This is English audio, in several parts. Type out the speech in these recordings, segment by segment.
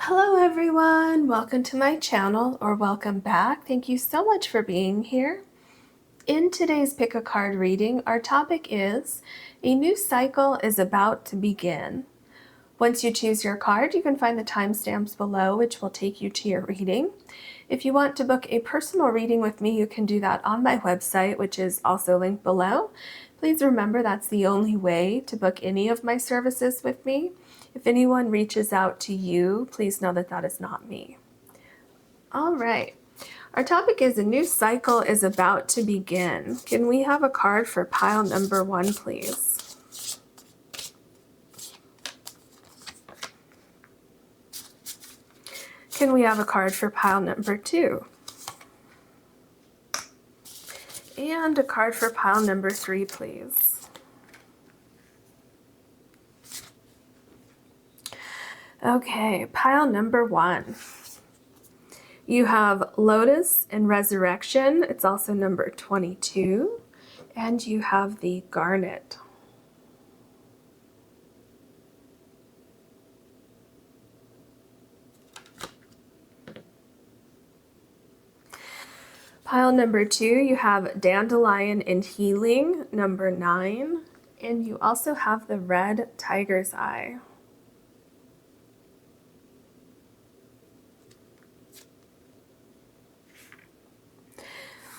Hello everyone, welcome to my channel, or welcome back. Thank you so much for being here. In today's Pick a Card reading, our topic is a new cycle is about to begin. Once you choose your card, you can find the timestamps below, which will take you to your reading. If you want to book a personal reading with me, you can do that on my website, which is also linked below. Please remember that's the only way to book any of my services with me. If anyone reaches out to you, please know that that is not me. All right. Our topic is a new cycle is about to begin. Can we have a card for pile number 1, please? Can we have a card for pile number 2? And a card for pile number 3, please. Okay, pile number 1. You have Lotus and Resurrection. It's also number 22. And you have the Garnet. Pile number 2, you have Dandelion and Healing, number 9. And you also have the Red Tiger's Eye.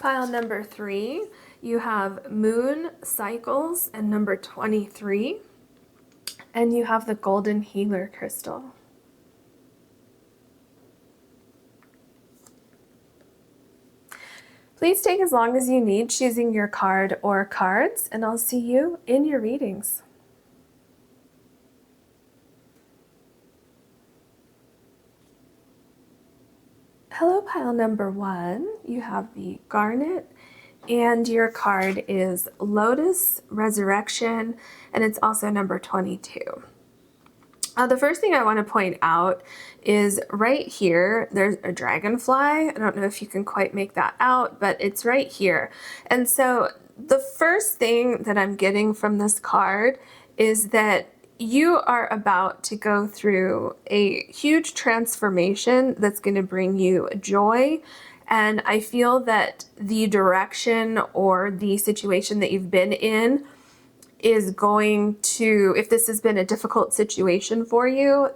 Pile number 3, you have Moon Cycles and number 23, and you have the Golden Healer Crystal. Please take as long as you need choosing your card or cards, and I'll see you in your readings. Hello, pile number 1. You have the Garnet, and your card is Lotus, Resurrection, and it's also number 22. The first thing I want to point out is right here, there's a dragonfly. I don't know if you can quite make that out, but it's right here. And so the first thing that I'm getting from this card is that you are about to go through a huge transformation that's going to bring you joy. And I feel that the direction or the situation that you've been in is going to, if this has been a difficult situation for you,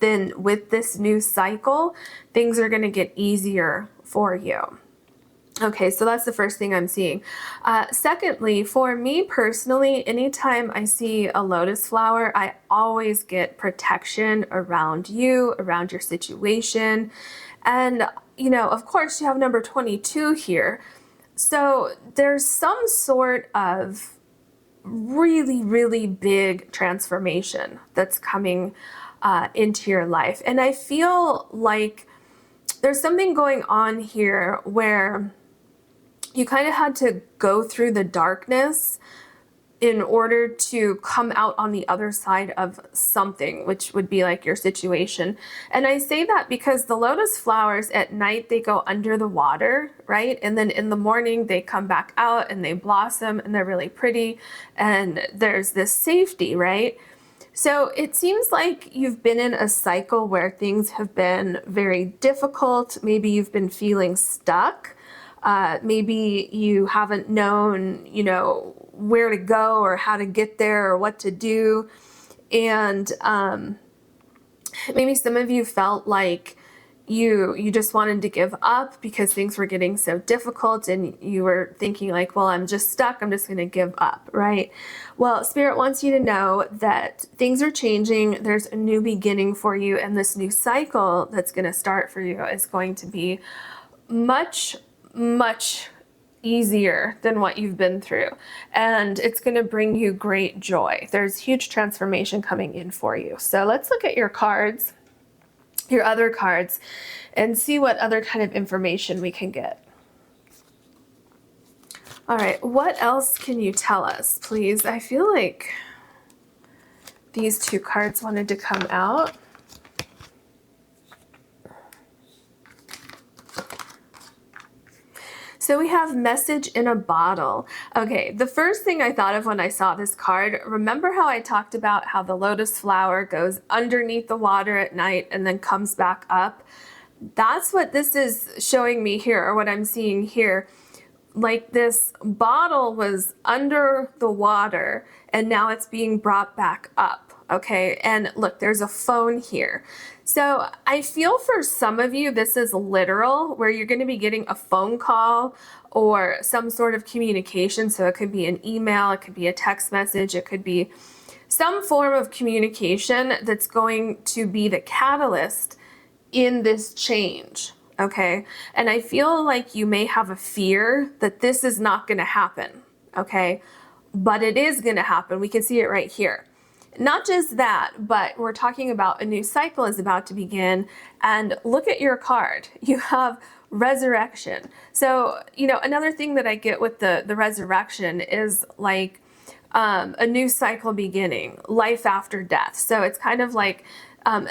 then with this new cycle, things are going to get easier for you. Okay, so that's the first thing I'm seeing. Secondly, for me personally, anytime I see a lotus flower, I always get protection around you, around your situation. And, you know, of course, you have number 22 here. So there's some sort of really, really big transformation that's coming into your life. And I feel like there's something going on here where you kind of had to go through the darkness in order to come out on the other side of something, which would be like your situation. And I say that because the lotus flowers at night, they go under the water, right? And then in the morning, they come back out and they blossom and they're really pretty. And there's this safety, right? So it seems like you've been in a cycle where things have been very difficult. Maybe you've been feeling stuck. Maybe you haven't known, you know, where to go or how to get there or what to do. And maybe some of you felt like you just wanted to give up because things were getting so difficult and you were thinking like, well, I'm just stuck. I'm just going to give up, right? Well, Spirit wants you to know that things are changing. There's a new beginning for you, and this new cycle that's going to start for you is going to be much easier than what you've been through, and it's going to bring you great joy. There's huge transformation coming in for you. So let's look at your cards, your other cards, and see what other kind of information we can get. All right, what else can you tell us, please? I feel like these two cards wanted to come out. So we have message in a bottle. Okay, the first thing I thought of when I saw this card, remember how I talked about how the lotus flower goes underneath the water at night and then comes back up? That's what this is showing me here, or what I'm seeing here. Like this bottle was under the water and now it's being brought back up. Okay, and look, there's a phone here. So I feel for some of you, this is literal, where you're going to be getting a phone call or some sort of communication. So it could be an email, it could be a text message, it could be some form of communication that's going to be the catalyst in this change. Okay, and I feel like you may have a fear that this is not going to happen. Okay, but it is going to happen. We can see it right here. Not just that, but we're talking about a new cycle is about to begin. And look at your card. You have resurrection. So, you know, another thing that I get with the resurrection is like a new cycle beginning, life after death. So it's kind of like,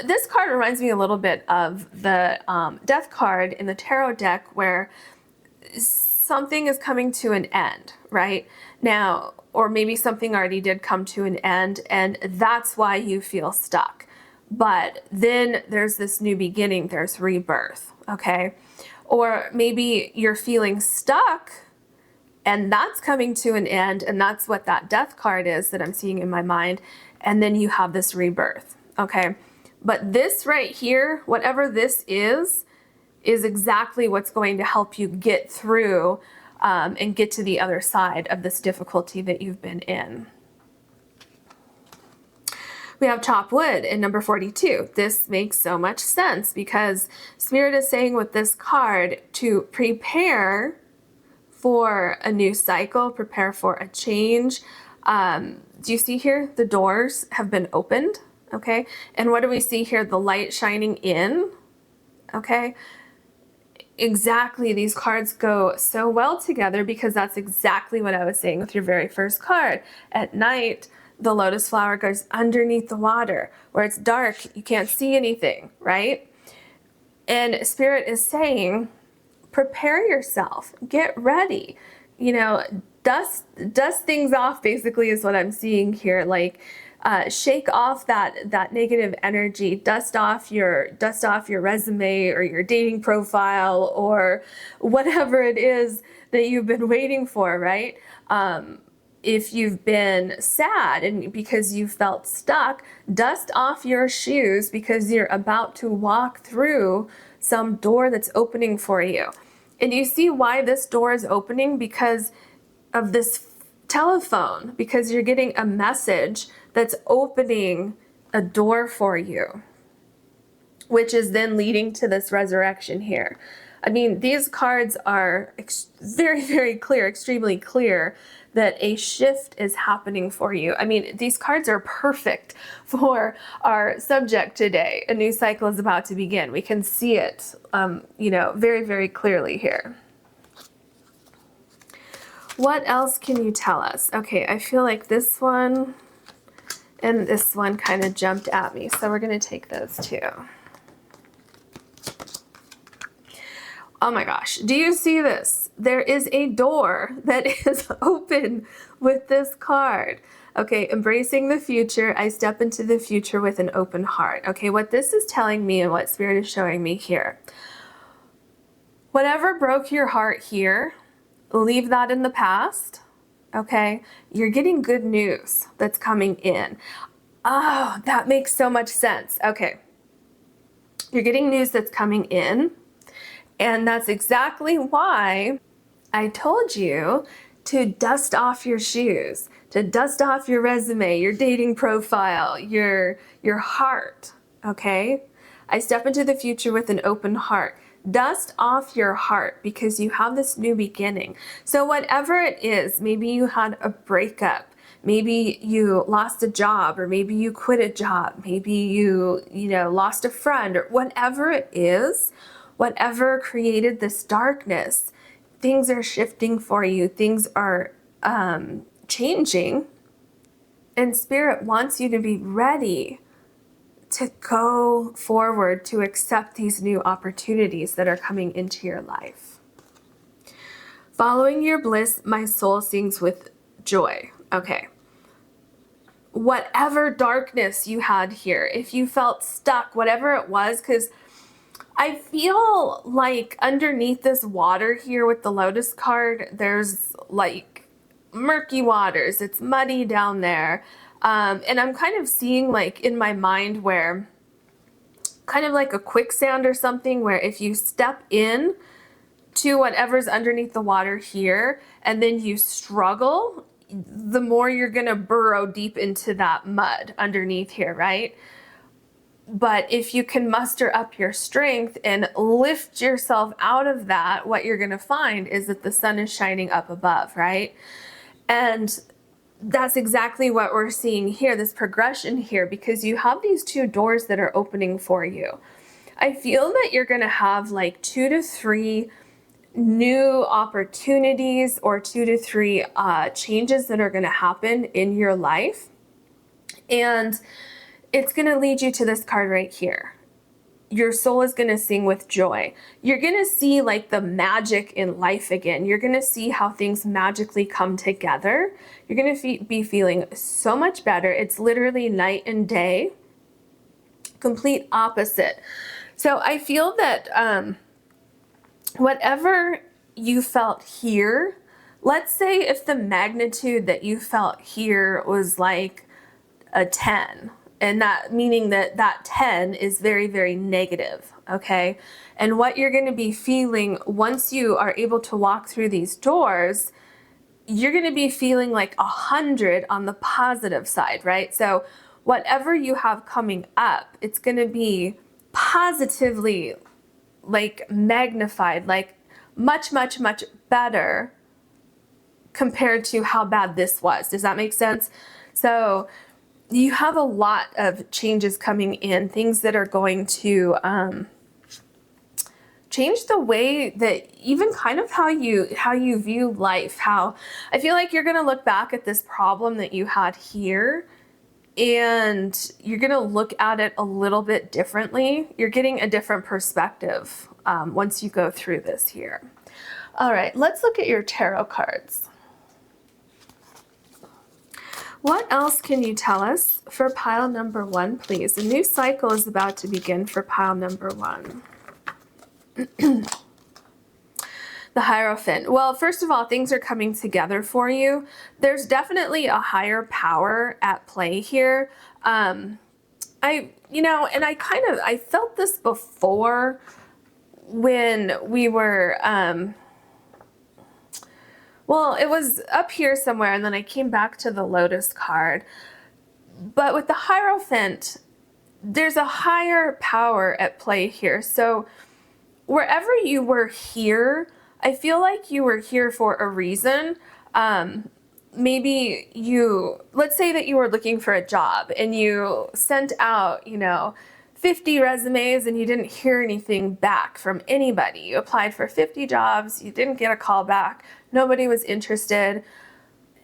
this card reminds me a little bit of the death card in the tarot deck, where something is coming to an end, right? Now, or maybe something already did come to an end and that's why you feel stuck. But then there's this new beginning, there's rebirth, okay? Or maybe you're feeling stuck and that's coming to an end, and that's what that death card is that I'm seeing in my mind. And then you have this rebirth, okay? But this right here, whatever this is exactly what's going to help you get through and get to the other side of this difficulty that you've been in. We have chop wood in number 42. This makes so much sense because Spirit is saying with this card to prepare for a new cycle, prepare for a change. Do you see here? The doors have been opened, okay? And what do we see here? The light shining in, okay? Exactly, these cards go so well together because that's exactly what I was saying with your very first card. At night, the lotus flower goes underneath the water where it's dark, you can't see anything, right? And Spirit is saying, prepare yourself, get ready, you know, dust things off basically is what I'm seeing here. Like, shake off that negative energy, dust off your resume or your dating profile or whatever it is that you've been waiting for, right? If you've been sad and because you felt stuck, dust off your shoes because you're about to walk through some door that's opening for you. And you see why this door is opening? Because of this telephone, because you're getting a message that's opening a door for you, which is then leading to this resurrection here. I mean, these cards are very, very clear, extremely clear that a shift is happening for you. I mean, these cards are perfect for our subject today. A new cycle is about to begin. We can see it, you know, very, very clearly here. What else can you tell us? Okay, I feel like this one and this one kind of jumped at me, so we're going to take those two. Oh my gosh, do you see this? There is a door that is open with this card. Okay, embracing the future, I step into the future with an open heart. Okay, what this is telling me and what Spirit is showing me here, whatever broke your heart here, leave that in the past, okay? You're getting good news that's coming in. Oh, that makes so much sense. Okay, you're getting news that's coming in, and that's exactly why I told you to dust off your shoes, to dust off your resume, your dating profile, your heart, okay? I step into the future with an open heart. Dust off your heart because you have this new beginning. So whatever it is, maybe you had a breakup, maybe you lost a job, or maybe you quit a job, maybe you lost a friend, or whatever it is, whatever created this darkness, things are shifting for you, things are changing, and Spirit wants you to be ready to go forward, to accept these new opportunities that are coming into your life. Following your bliss, my soul sings with joy. Okay. Whatever darkness you had here, if you felt stuck, whatever it was, because I feel like underneath this water here with the Lotus card, there's like murky waters. It's muddy down there. And I'm kind of seeing like in my mind where kind of like a quicksand or something, where if you step in to whatever's underneath the water here and then you struggle, the more you're gonna burrow deep into that mud underneath here, right? But if you can muster up your strength and lift yourself out of that, what you're gonna find is that the sun is shining up above, right? And that's exactly what we're seeing here, this progression here, because you have these two doors that are opening for you. I feel that you're gonna have like 2 to 3 new opportunities or 2 to 3 changes that are going to happen in your life. And it's going to lead you to this card right here. Your soul is going to sing with joy. You're going to see like the magic in life again. You're going to see how things magically come together. You're going to be feeling so much better. It's literally night and day, complete opposite. So I feel that whatever you felt here, let's say if the magnitude that you felt here was like a 10, and that meaning that that 10 is very, very negative, okay? And what you're gonna be feeling once you are able to walk through these doors, you're gonna be feeling like 100 on the positive side, right? So whatever you have coming up, it's gonna be positively like magnified, like much, much, much better compared to how bad this was. Does that make sense? So you have a lot of changes coming in, things that are going to change the way that even kind of how you view life. How I feel like you're going to look back at this problem that you had here and you're going to look at it a little bit differently. You're getting a different perspective once you go through this here. All right, let's look at your tarot cards. What else can you tell us for pile number 1, please? A new cycle is about to begin for pile number 1. The Hierophant. Well, first of all, things are coming together for you. There's definitely a higher power at play here. I felt this before when we were, well, it was up here somewhere and then I came back to the Lotus card. But with the Hierophant, there's a higher power at play here. So wherever you were here, I feel like you were here for a reason. Maybe let's say that you were looking for a job and you sent out, 50 resumes and you didn't hear anything back from anybody. You applied for 50 jobs, you didn't get a call back, nobody was interested,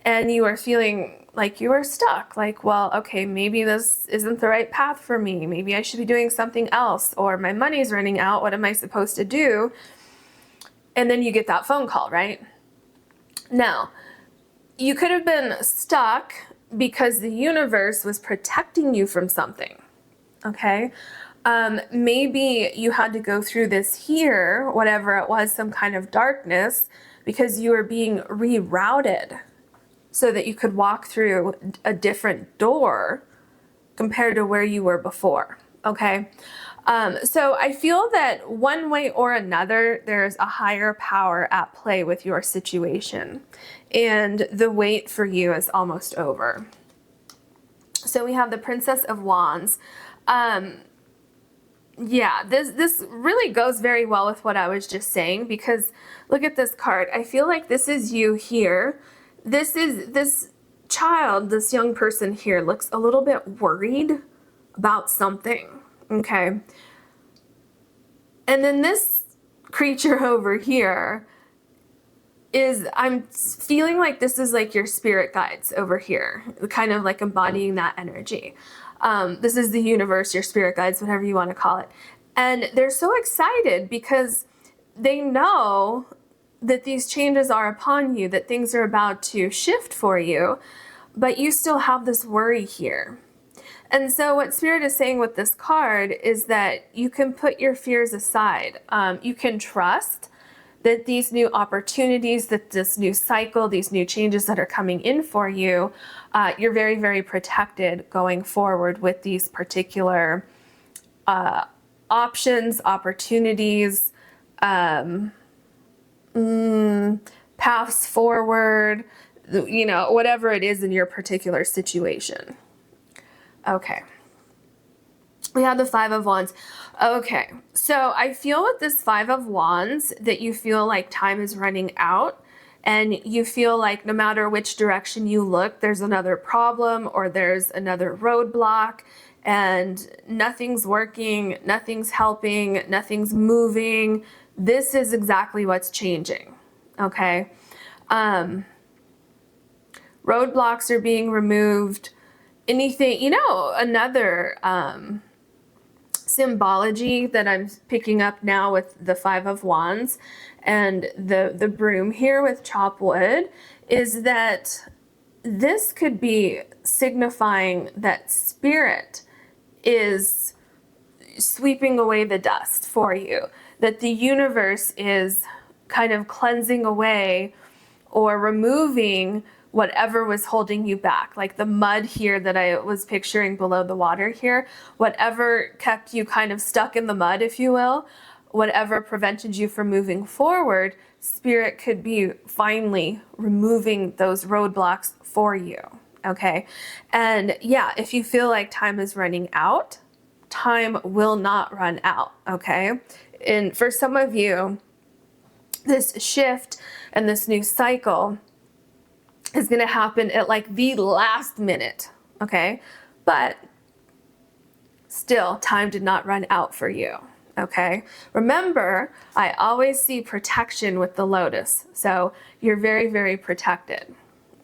and you were feeling like you were stuck. Like, well, okay, maybe this isn't the right path for me. Maybe I should be doing something else, or my money's running out. What am I supposed to do? And then you get that phone call, right? Now, you could have been stuck because the universe was protecting you from something, okay? Maybe you had to go through this here, whatever it was, some kind of darkness, because you were being rerouted so that you could walk through a different door compared to where you were before, okay? So I feel that one way or another, there's a higher power at play with your situation, and the wait for you is almost over. So we have the Princess of Wands. Yeah, this really goes very well with what I was just saying, because look at this card. I feel like this is you here. This child, this young person here looks a little bit worried about something, okay? And then this creature over here I'm feeling like this is like your spirit guides over here, kind of like embodying that energy. This is the universe, your spirit guides, whatever you want to call it. And they're so excited because they know that these changes are upon you, that things are about to shift for you, but you still have this worry here. And so what Spirit is saying with this card is that you can put your fears aside. You can trust that these new opportunities, that this new cycle, these new changes that are coming in for you, you're very, very protected going forward with these particular options, opportunities, paths forward, you know, whatever it is in your particular situation. Okay. We have the Five of Wands. Okay. So I feel with this Five of Wands that you feel like time is running out, and you feel like no matter which direction you look, there's another problem or there's another roadblock, and nothing's working, nothing's helping, nothing's moving. This is exactly what's changing. Okay. Roadblocks are being removed. Anything, you know, another symbology that I'm picking up now with the Five of Wands and the broom here with chop wood is that this could be signifying that Spirit is sweeping away the dust for you, that the universe is kind of cleansing away or removing whatever was holding you back, like the mud here that I was picturing below the water here, whatever kept you kind of stuck in the mud, if you will, whatever prevented you from moving forward, Spirit could be finally removing those roadblocks for you, okay? And yeah, if you feel like time is running out, time will not run out, okay? And for some of you, this shift and this new cycle is going to happen at like the last minute, okay? But still, time did not run out for you, okay? Remember, I always see protection with the Lotus, so you're very, very protected.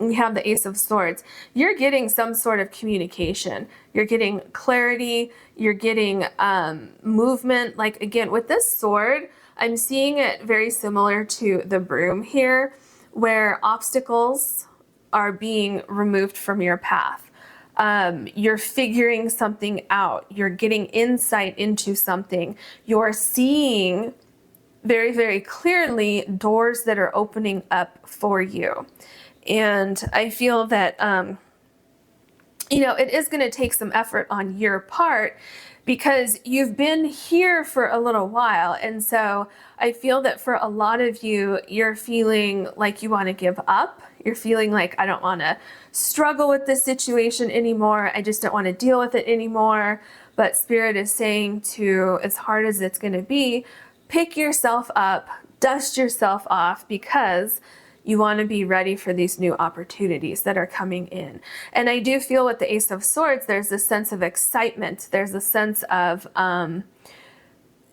You have the Ace of Swords. You're getting some sort of communication. You're getting clarity. You're getting movement. Like, again, with this sword, I'm seeing it very similar to the broom here, where obstacles are being removed from your path. You're figuring something out. You're getting insight into something. You're seeing very, very clearly doors that are opening up for you. And I feel that, you know, it is going to take some effort on your part because you've been here for a little while. And so I feel that for a lot of you, you're feeling like you want to give up. You're feeling like, I don't want to struggle with this situation anymore. I just don't want to deal with it anymore. But Spirit is saying to, as hard as it's going to be, pick yourself up, dust yourself off, because you want to be ready for these new opportunities that are coming in. And I do feel with the Ace of Swords, there's this sense of excitement. There's a sense of,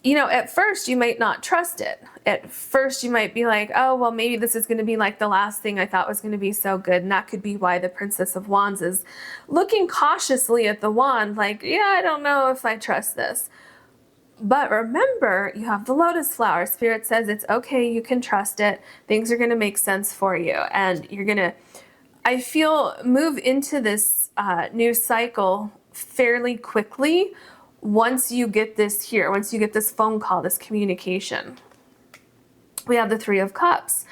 you know, at first you might not trust it. At first you might be like, oh, well, maybe this is going to be like the last thing I thought was going to be so good. And that could be why the Princess of Wands is looking cautiously at the wand like, yeah, I don't know if I trust this. But remember, you have the lotus flower. Spirit says it's okay, you can trust it. Things are going to make sense for you. And you're going to, I feel, move into this new cycle fairly quickly once you get this here, once you get this phone call, this communication. We have the Three of Cups.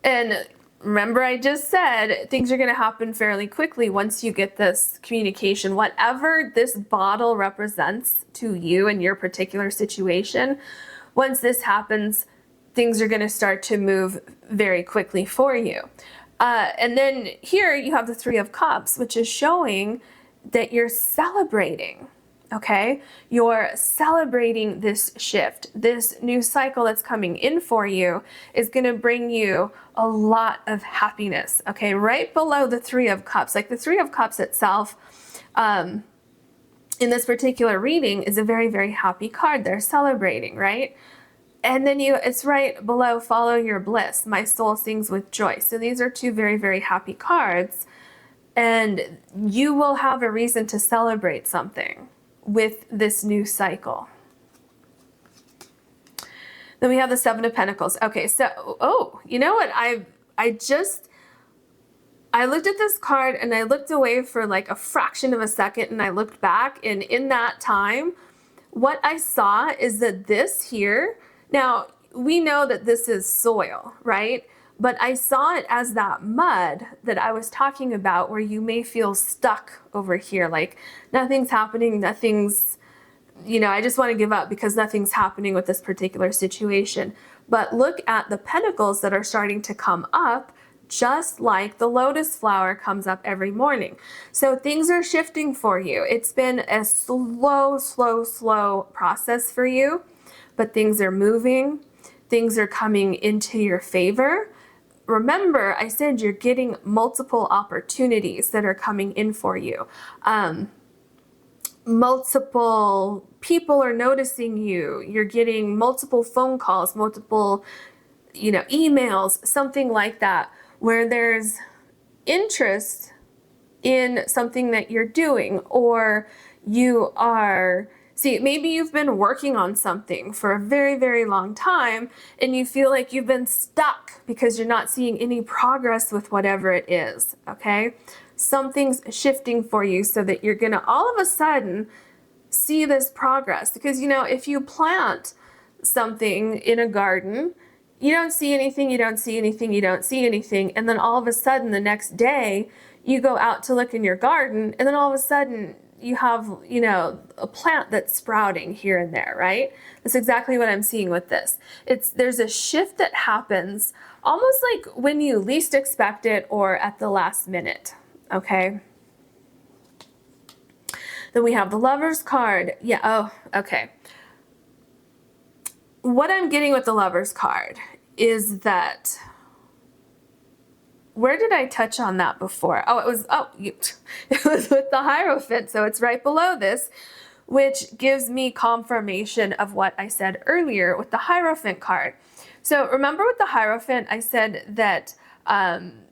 And remember, I just said things are going to happen fairly quickly once you get this communication. Whatever this bottle represents to you in your particular situation, once this happens, things are going to start to move very quickly for you. And then here you have the Three of Cups, which is showing that you're celebrating. Okay, you're celebrating this shift. This new cycle that's coming in for you is going to bring you a lot of happiness. Okay, right below the Three of Cups, like the Three of Cups itself, in this particular reading is a very, very happy card. They're celebrating, right? And then it's right below, follow your bliss. My soul sings with joy. So these are two very, very happy cards, and you will have a reason to celebrate something with this new cycle. Then we have the Seven of Pentacles. Okay, so, oh, you know what? I looked at this card and I looked away for like a fraction of a second and I looked back, and in that time, what I saw is that this here, now we know that this is soil, right? But I saw it as that mud that I was talking about, where you may feel stuck over here, like nothing's happening, nothing's, I just want to give up because nothing's happening with this particular situation. But look at the pentacles that are starting to come up, just like the lotus flower comes up every morning. So things are shifting for you. It's been a slow process for you, but things are moving. Things are coming into your favor. Remember, I said you're getting multiple opportunities that are coming in for you. Multiple people are noticing you. You're getting multiple phone calls, multiple, emails, something like that, where there's interest in something that you're doing, or maybe you've been working on something for a very, very long time and you feel like you've been stuck because you're not seeing any progress with whatever it is, okay? Something's shifting for you so that you're gonna all of a sudden see this progress. Because, if you plant something in a garden, you don't see anything, you don't see anything, you don't see anything, and then all of a sudden the next day you go out to look in your garden, and then all of a sudden you have, a plant that's sprouting here and there, right? That's exactly what I'm seeing with this. There's a shift that happens almost like when you least expect it or at the last minute, okay? Then we have the Lover's card. Yeah, oh, okay. What I'm getting with the Lover's card is that, where did I touch on that before? It was with the Hierophant, so it's right below this, which gives me confirmation of what I said earlier with the Hierophant card. So remember with the Hierophant, I said that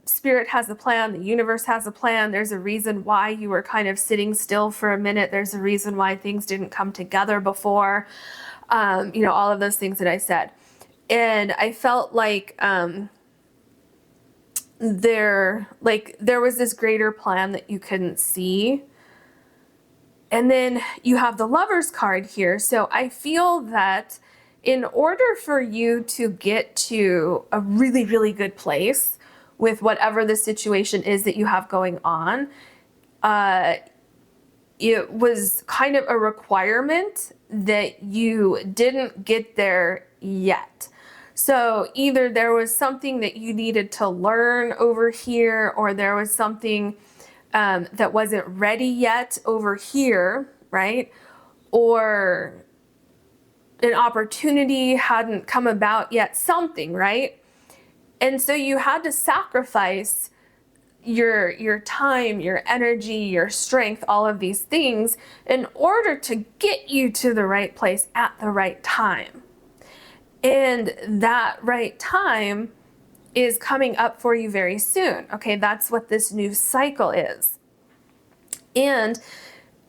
Spirit has a plan, the universe has a plan, there's a reason why you were kind of sitting still for a minute, there's a reason why things didn't come together before, all of those things that I said. And I felt like there was this greater plan that you couldn't see. And then you have the Lover's card here. So I feel that in order for you to get to a really, really good place with whatever the situation is that you have going on, it was kind of a requirement that you didn't get there yet. So either there was something that you needed to learn over here, or there was something that wasn't ready yet over here, right? Or an opportunity hadn't come about yet, something, right? And so you had to sacrifice your time, your energy, your strength, all of these things in order to get you to the right place at the right time. And that right time is coming up for you very soon. Okay, that's what this new cycle is. And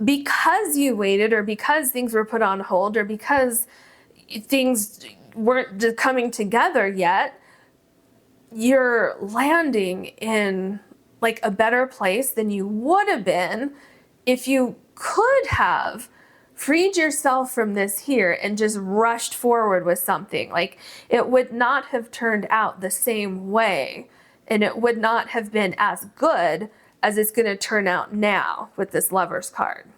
because you waited, or because things were put on hold, or because things weren't coming together yet, you're landing in like a better place than you would have been if you could have freed yourself from this here and just rushed forward with something. Like, it would not have turned out the same way, and it would not have been as good as it's going to turn out now with this Lover's card.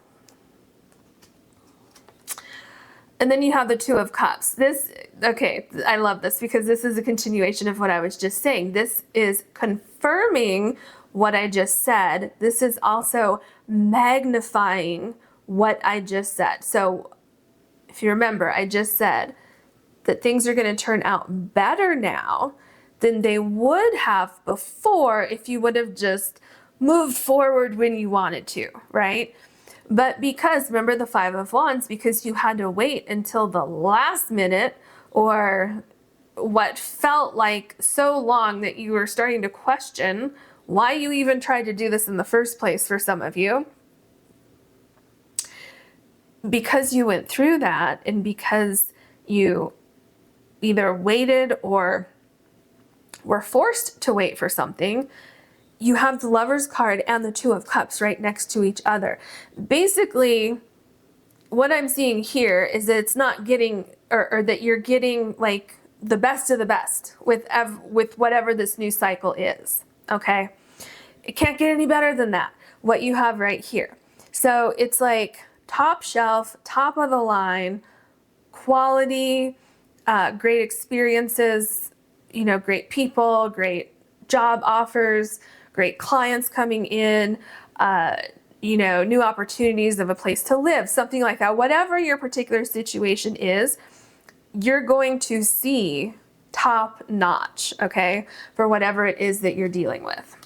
And then you have the Two of Cups. Okay, I love this because this is a continuation of what I was just saying. This is confirming what I just said. This is also magnifying what I just said. So if you remember, I just said that things are going to turn out better now than they would have before if you would have just moved forward when you wanted to, right? But because, remember the Five of Wands, because you had to wait until the last minute, or what felt like so long that you were starting to question why you even tried to do this in the first place for some of you. Because you went through that, and because you either waited or were forced to wait for something, you have the Lover's card and the Two of Cups right next to each other. Basically, what I'm seeing here is that it's not getting, or that you're getting like the best of the best with whatever this new cycle is, okay? It can't get any better than that, what you have right here. So it's like top shelf, top of the line, quality, great experiences, you know, great people, great job offers, great clients coming in, you know, new opportunities of a place to live, something like that. Whatever your particular situation is, you're going to see top notch, okay, for whatever it is that you're dealing with.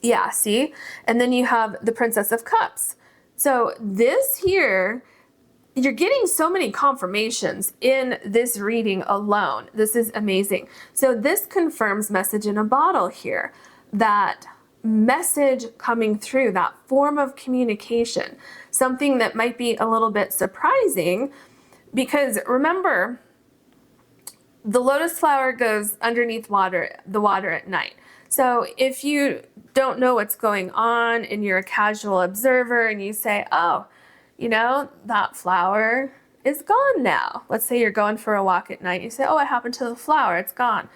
Yeah, see? And then you have the Princess of Cups. So this here, you're getting so many confirmations in this reading alone. This is amazing. So this confirms message in a bottle here, that message coming through, that form of communication, something that might be a little bit surprising, because remember, the lotus flower goes underneath the water at night. So if you don't know what's going on and you're a casual observer and you say, oh, you know, that flower is gone now. Let's say you're going for a walk at night. You say, oh, what happened to the flower? It's gone.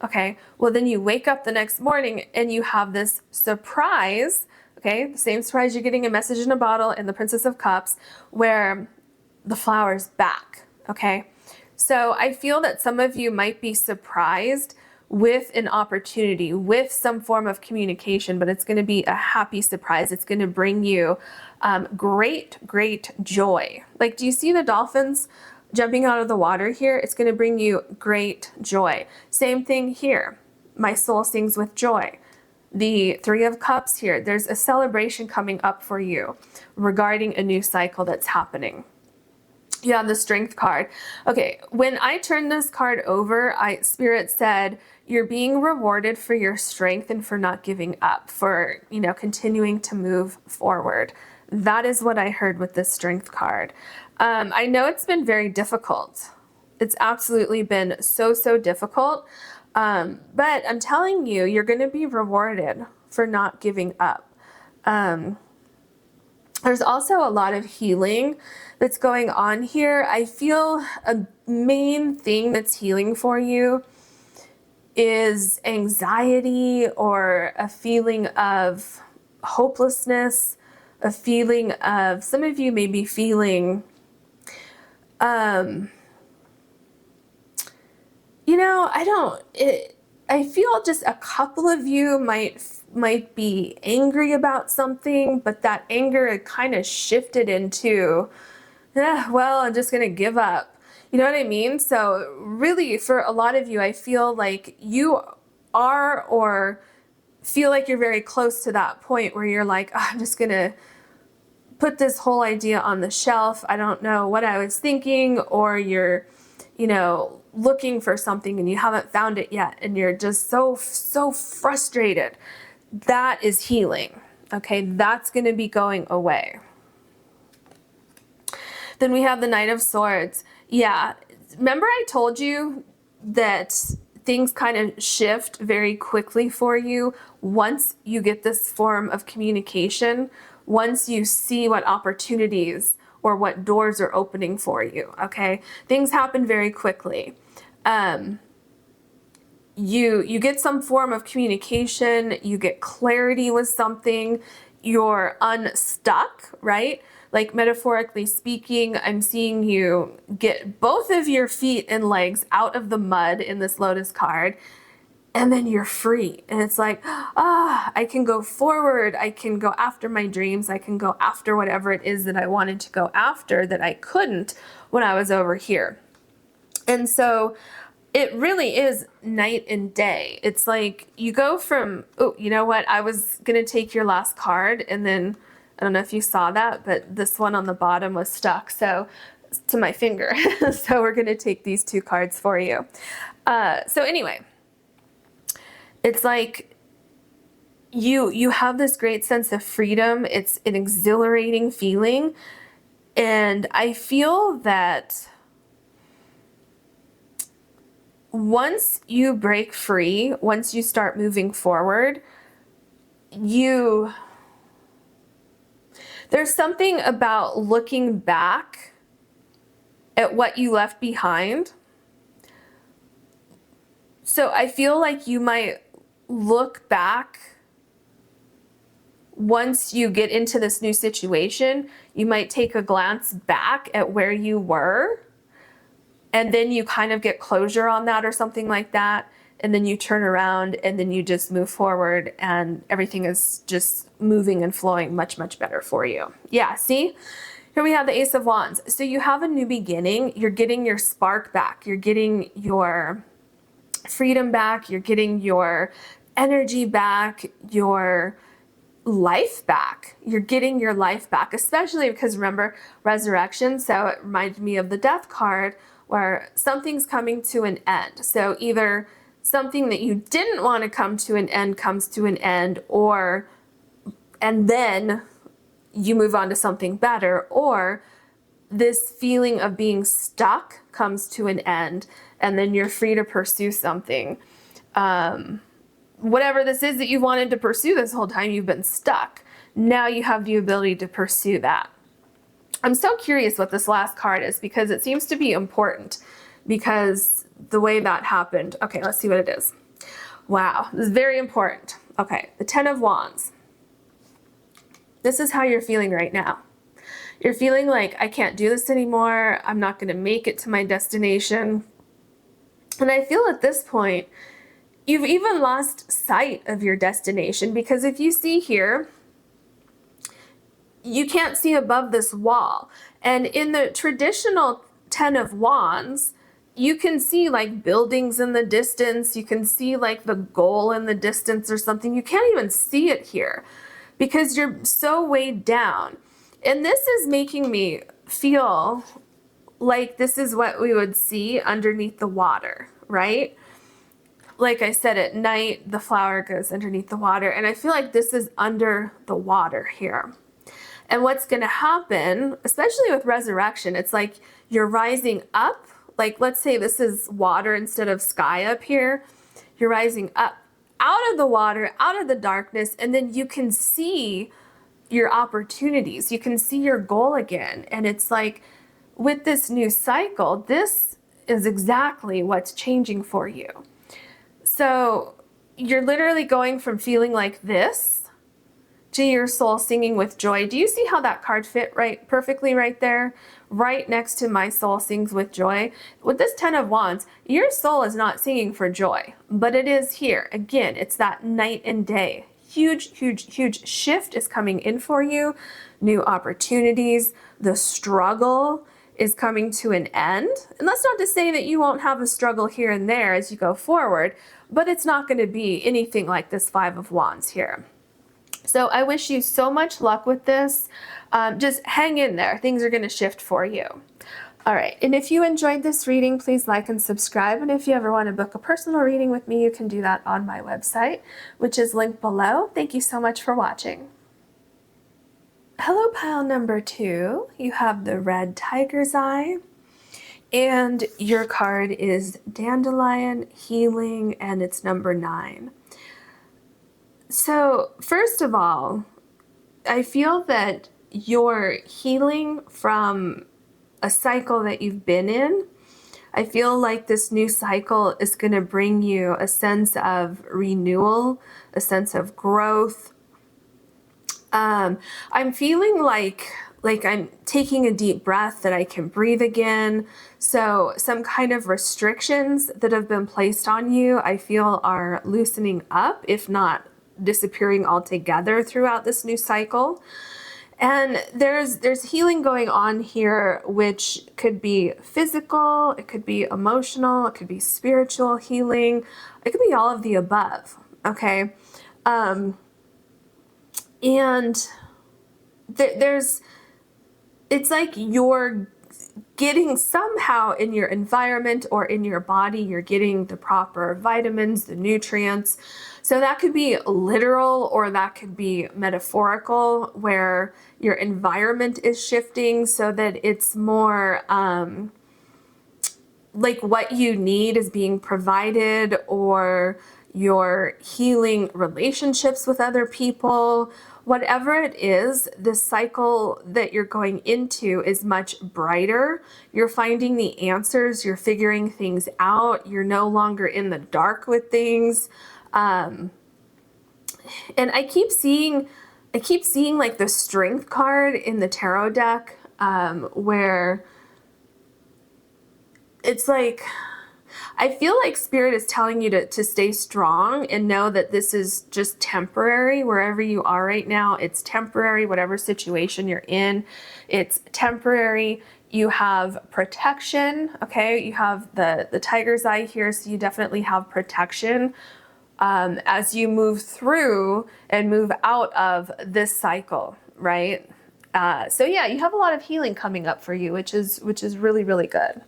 Okay, well then you wake up the next morning and you have this surprise, okay, the same surprise you're getting a message in a bottle in the Princess of Cups, where the flower's back, okay? So I feel that some of you might be surprised with an opportunity, with some form of communication, but it's going to be a happy surprise. It's going to bring you great joy. Like, do you see the dolphins jumping out of the water here? It's going to bring you great joy. Same thing here. My soul sings with joy. The Three of Cups here, there's a celebration coming up for you regarding a new cycle that's happening. You have the Strength card. Okay, when I turned this card over, Spirit said, you're being rewarded for your strength and for not giving up, for, you know, continuing to move forward. That is what I heard with this Strength card. I know it's been very difficult. It's absolutely been so difficult. But I'm telling you, you're going to be rewarded for not giving up. There's also a lot of healing that's going on here. I feel a main thing that's healing for you is anxiety, or a feeling of hopelessness, a feeling of, some of you may be feeling, you know, I feel just a couple of you might be angry about something, but that anger kind of shifted into, well, I'm just going to give up. You know what I mean? So really, for a lot of you, I feel like you are, or feel like you're very close to that point where you're like, oh, I'm just going to put this whole idea on the shelf. I don't know what I was thinking, or you're, you know, looking for something and you haven't found it yet, and you're just so frustrated. That is healing. Okay, that's going to be going away. Then we have the Knight of Swords. Yeah, remember I told you that things kind of shift very quickly for you once you get this form of communication, once you see what opportunities or what doors are opening for you, okay? Things happen very quickly. You get some form of communication, you get clarity with something, you're unstuck, right? Like, metaphorically speaking, I'm seeing you get both of your feet and legs out of the mud in this Lotus card, and then you're free. And it's like, I can go forward. I can go after my dreams. I can go after whatever it is that I wanted to go after that I couldn't when I was over here. And so it really is night and day. It's like you go from, oh, you know what? I was going to take your last card, and then I don't know if you saw that, but this one on the bottom was stuck to my finger. So we're going to take these two cards for you. So anyway, it's like you have this great sense of freedom. It's an exhilarating feeling. And I feel that once you break free, once you start moving forward, there's something about looking back at what you left behind. So I feel like you might look back once you get into this new situation, you might take a glance back at where you were, and then you kind of get closure on that or something like that. And then you turn around and then you just move forward and everything is just moving and flowing much, much better for you. Yeah, see? Here we have the Ace of Wands. So you have a new beginning. You're getting your spark back. You're getting your freedom back. You're getting your energy back, your life back. You're getting your life back, especially because remember, resurrection. So it reminded me of the Death card where something's coming to an end. So either something that you didn't want to come to an end comes to an end, and then you move on to something better, or this feeling of being stuck comes to an end and then you're free to pursue something. Whatever this is that you wanted to pursue this whole time, you've been stuck. Now you have the ability to pursue that. I'm so curious what this last card is because it seems to be important because the way that happened. Okay, let's see what it is. Wow, this is very important. Okay, the Ten of Wands. This is how you're feeling right now. You're feeling like, I can't do this anymore. I'm not going to make it to my destination. And I feel at this point, you've even lost sight of your destination because if you see here, you can't see above this wall. And in the traditional Ten of Wands, you can see like buildings in the distance. You can see like the goal in the distance or something. You can't even see it here because you're so weighed down. And this is making me feel like this is what we would see underneath the water, right? Like I said, at night, the flower goes underneath the water. And I feel like this is under the water here. And what's going to happen, especially with resurrection, it's like you're rising up. Like, let's say this is water instead of sky up here. You're rising up out of the water, out of the darkness, and then you can see your opportunities. You can see your goal again. And it's like with this new cycle, this is exactly what's changing for you. So you're literally going from feeling like this to your soul singing with joy. Do you see how that card fit perfectly right there? Right next to my soul sings with joy. With this Ten of Wands, your soul is not singing for joy, but it is here. Again, it's that night and day. Huge, huge, huge shift is coming in for you. New opportunities. The struggle is coming to an end. And that's not to say that you won't have a struggle here and there as you go forward, but it's not going to be anything like this Five of Wands here. So I wish you so much luck with this. Just hang in there. Things are going to shift for you. All right. And if you enjoyed this reading, please like and subscribe. And if you ever want to book a personal reading with me, you can do that on my website, which is linked below. Thank you so much for watching. Hello, pile number 2. You have the red tiger's eye. And your card is Dandelion, Healing, and it's number 9. So first of all, I feel that you're healing from a cycle that you've been in. I feel like this new cycle is going to bring you a sense of renewal, a sense of growth. I'm feeling like I'm taking a deep breath, that I can breathe again. So some kind of restrictions that have been placed on you, I feel are loosening up, if not disappearing altogether throughout this new cycle. And there's healing going on here, which could be physical, it could be emotional, it could be spiritual healing, it could be all of the above, okay? And it's like you're getting somehow in your environment or in your body, you're getting the proper vitamins, the nutrients. So that could be literal or that could be metaphorical, where your environment is shifting so that it's more like what you need is being provided, or you're healing relationships with other people. Whatever it is, the cycle that you're going into is much brighter. You're finding the answers, you're figuring things out, you're no longer in the dark with things. And I keep seeing like the strength card in the tarot deck, where it's like, I feel like Spirit is telling you to stay strong and know that this is just temporary. Wherever you are right now, it's temporary. Whatever situation you're in, it's temporary. You have protection, okay? You have the tiger's eye here, so you definitely have protection as you move through and move out of this cycle, right? So yeah, you have a lot of healing coming up for you, which is really, really good.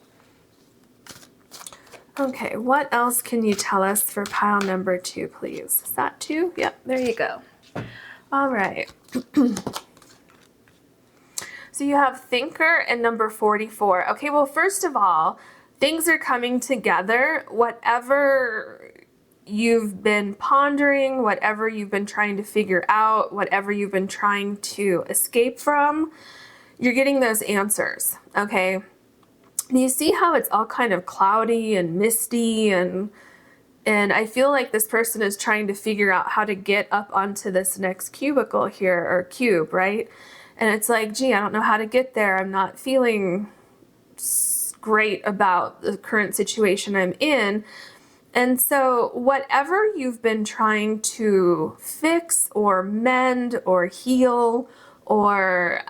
Okay, what else can you tell us for pile number 2, please? Is that 2? Yep, there you go. All right. So you have thinker and number 44. Okay, well, first of all, things are coming together. Whatever you've been pondering, whatever you've been trying to figure out, whatever you've been trying to escape from, you're getting those answers, okay? You see how it's all kind of cloudy and misty, and I feel like this person is trying to figure out how to get up onto this next cubicle here, or cube, right? And it's like, gee, I don't know how to get there. I'm not feeling great about the current situation I'm in. And so whatever you've been trying to fix or mend or heal or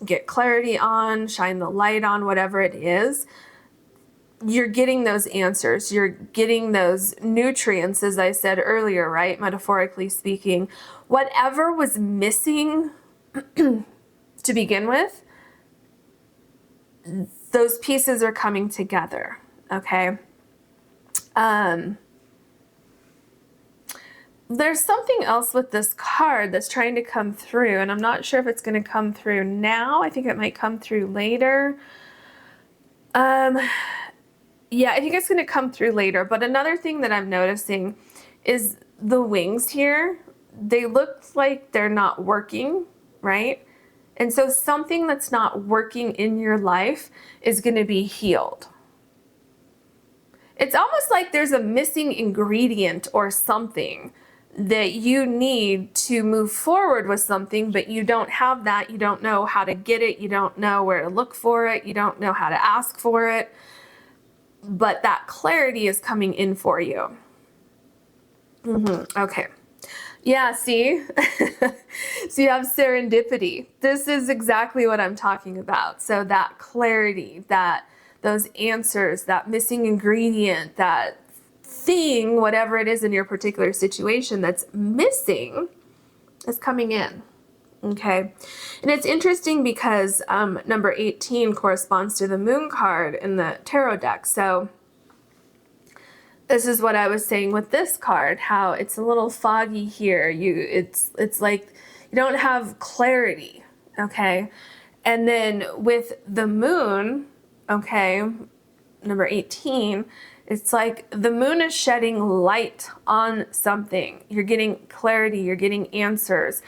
get clarity on, shine the light on, whatever it is, you're getting those answers. You're getting those nutrients, as I said earlier, right? Metaphorically speaking, whatever was missing to begin with, those pieces are coming together, okay? There's something else with this card that's trying to come through, and I'm not sure if it's going to come through now. I think it might come through later. Yeah, I think it's going to come through later. But another thing that I'm noticing is the wings here. They look like they're not working, right? And so something that's not working in your life is going to be healed. It's almost like there's a missing ingredient or something that you need to move forward with something, but you don't have that. You don't know how to get it. You don't know where to look for it. You don't know how to ask for it. But that clarity is coming in for you. Okay. Yeah, see? So you have serendipity. This is exactly what I'm talking about. So that clarity, those answers, that missing ingredient, that thing, whatever it is in your particular situation that's missing, is coming in. Okay. And it's interesting because number 18 corresponds to the moon card in the tarot deck. So this is what I was saying with this card, how it's a little foggy here. It's like you don't have clarity. Okay. And then with the moon, okay, number 18, it's like the moon is shedding light on something. You're getting clarity, you're getting answers.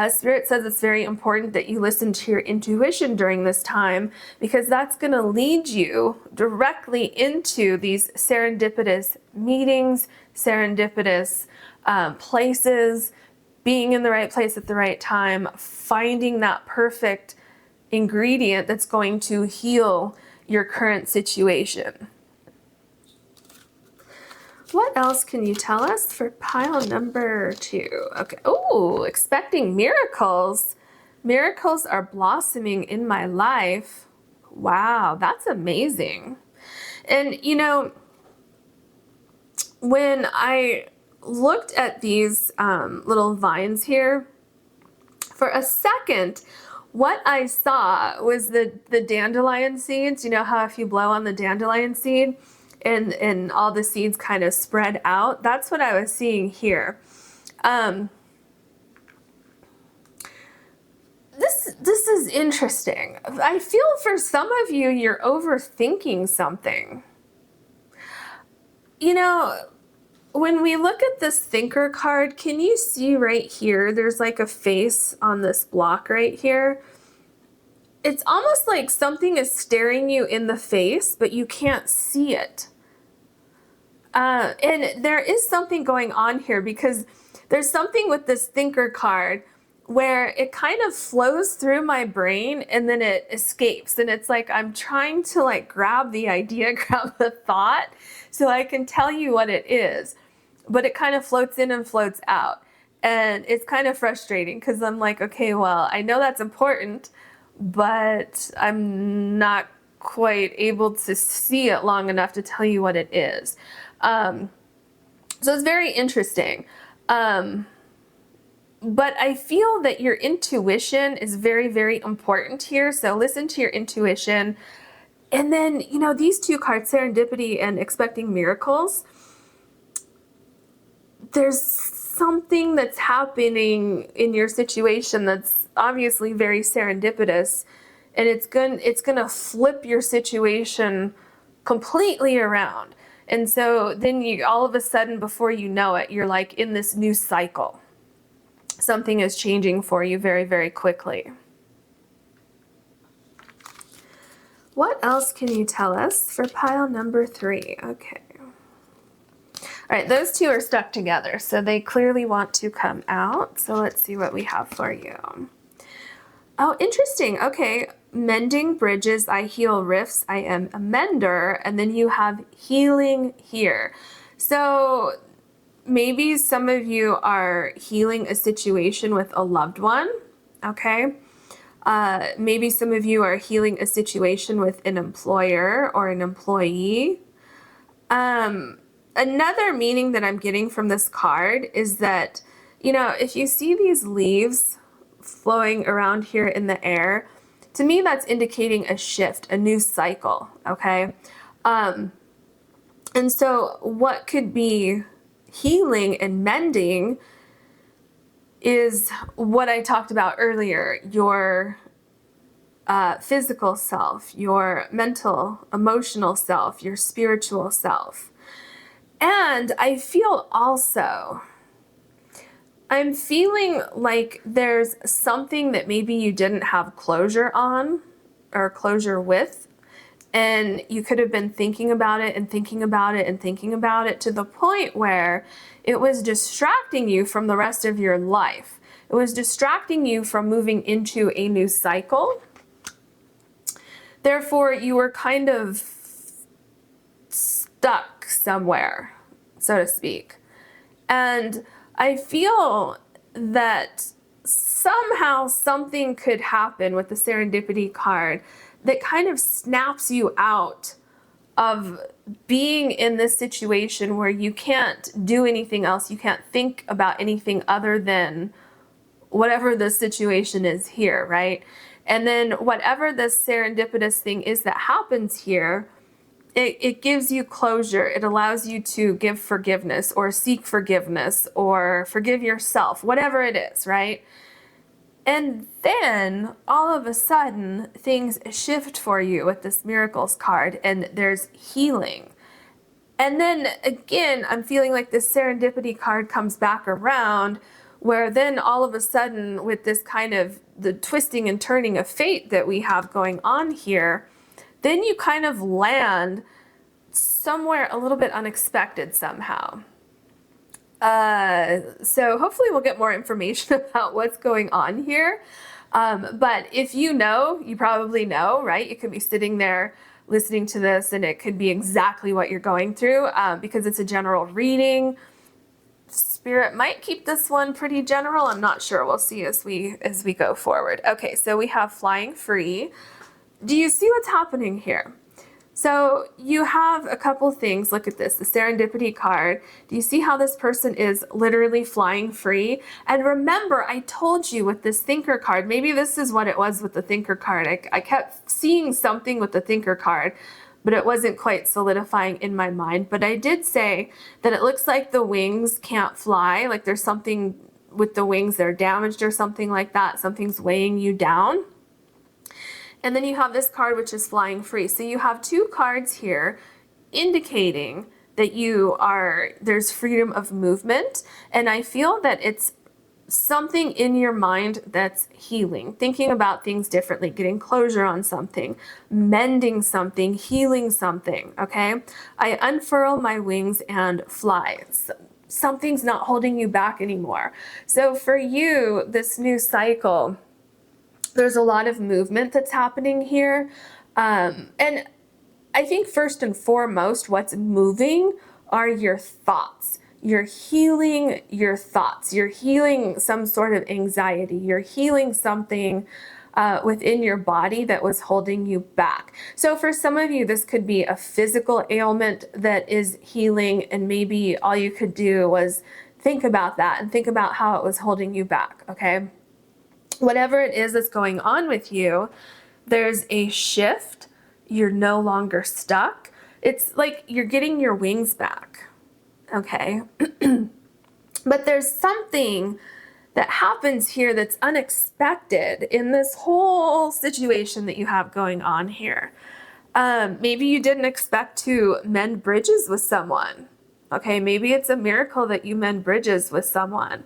Spirit says it's very important that you listen to your intuition during this time, because that's going to lead you directly into these serendipitous meetings, serendipitous places, being in the right place at the right time, finding that perfect ingredient that's going to heal your current situation. What else can you tell us for pile number 2? Okay. Oh, expecting miracles. Miracles are blossoming in my life. Wow, that's amazing. And you know, when I looked at these little vines here, for a second, what I saw was the dandelion seeds. You know how if you blow on the dandelion seed, and all the seeds kind of spread out. That's what I was seeing here. This is interesting. I feel for some of you, you're overthinking something. You know, when we look at this thinker card, can you see right here, there's like a face on this block right here? It's almost like something is staring you in the face, but you can't see it. And there is something going on here because there's something with this thinker card where it kind of flows through my brain and then it escapes. And it's like I'm trying to like grab the idea, grab the thought so I can tell you what it is. But it kind of floats in and floats out. And it's kind of frustrating because I'm like, okay, well, I know that's important, but I'm not quite able to see it long enough to tell you what it is. So it's very interesting. But I feel that your intuition is very, very important here. So listen to your intuition. And then, you know, these two cards, serendipity and expecting miracles, there's something that's happening in your situation that's obviously very serendipitous, and it's gonna flip your situation completely around. And so then you all of a sudden, before you know it, you're like in this new cycle. Something is changing for you very, very quickly. What else can you tell us for pile number 3? Okay. All right, those two are stuck together, so they clearly want to come out. So let's see what we have for you. Oh, interesting. Okay, mending bridges, I heal rifts, I am a mender, and then you have healing here. So maybe some of you are healing a situation with a loved one, okay? Maybe some of you are healing a situation with an employer or an employee. Another meaning that I'm getting from this card is that, you know, if you see these leaves flowing around here in the air, to me that's indicating a shift, a new cycle, okay? And so what could be healing and mending is what I talked about earlier, your physical self, your mental, emotional self, your spiritual self. And I feel also, I'm feeling like there's something that maybe you didn't have closure on or closure with, and you could have been thinking about it and thinking about it and thinking about it to the point where it was distracting you from the rest of your life. It was distracting you from moving into a new cycle. Therefore, you were kind of stuck somewhere, so to speak. And I feel that somehow something could happen with the serendipity card that kind of snaps you out of being in this situation where you can't do anything else. You can't think about anything other than whatever the situation is here, right? And then whatever this serendipitous thing is that happens here, it gives you closure. It allows you to give forgiveness or seek forgiveness or forgive yourself, whatever it is, right? And then all of a sudden things shift for you with this miracles card and there's healing. And then again, I'm feeling like this serendipity card comes back around where then all of a sudden with this kind of the twisting and turning of fate that we have going on here, then you kind of land somewhere a little bit unexpected somehow. So hopefully we'll get more information about what's going on here. But if you know, you probably know, right? You could be sitting there listening to this and it could be exactly what you're going through because it's a general reading. Spirit might keep this one pretty general. I'm not sure. We'll see as we go forward. Okay, so we have flying free. Do you see what's happening here? So you have a couple things. Look at this, the serendipity card. Do you see how this person is literally flying free? And remember, I told you with this thinker card, maybe this is what it was with the thinker card. I kept seeing something with the thinker card, but it wasn't quite solidifying in my mind. But I did say that it looks like the wings can't fly, like there's something with the wings, they're damaged or something like that. Something's weighing you down. And then you have this card, which is flying free. So you have two cards here indicating that there's freedom of movement. And I feel that it's something in your mind that's healing, thinking about things differently, getting closure on something, mending something, healing something, okay? I unfurl my wings and fly. Something's not holding you back anymore. So for you, this new cycle, there's a lot of movement that's happening here. And I think first and foremost, what's moving are your thoughts. You're healing your thoughts. You're healing some sort of anxiety. You're healing something within your body that was holding you back. So for some of you, this could be a physical ailment that is healing, and maybe all you could do was think about that and think about how it was holding you back, okay? Whatever it is that's going on with you, there's a shift. You're no longer stuck. It's like you're getting your wings back. Okay. But there's something that happens here that's unexpected in this whole situation that you have going on here. Maybe you didn't expect to mend bridges with someone. Okay. Maybe it's a miracle that you mend bridges with someone.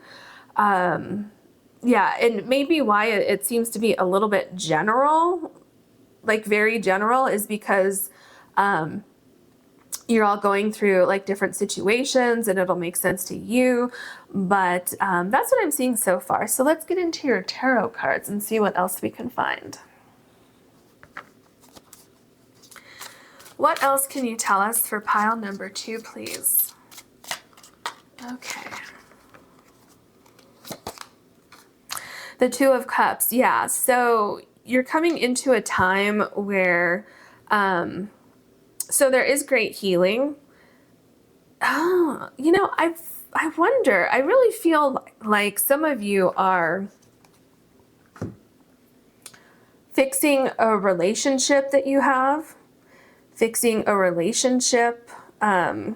Yeah. And maybe why it seems to be a little bit general, like very general, is because, you're all going through like different situations and it'll make sense to you. But that's what I'm seeing so far. So let's get into your tarot cards and see what else we can find. What else can you tell us for pile number 2, please? Okay. The 2 of Cups. Yeah. So you're coming into a time where, so there is great healing. Oh, you know, I wonder, I really feel like some of you are fixing a relationship that you have, fixing a relationship, a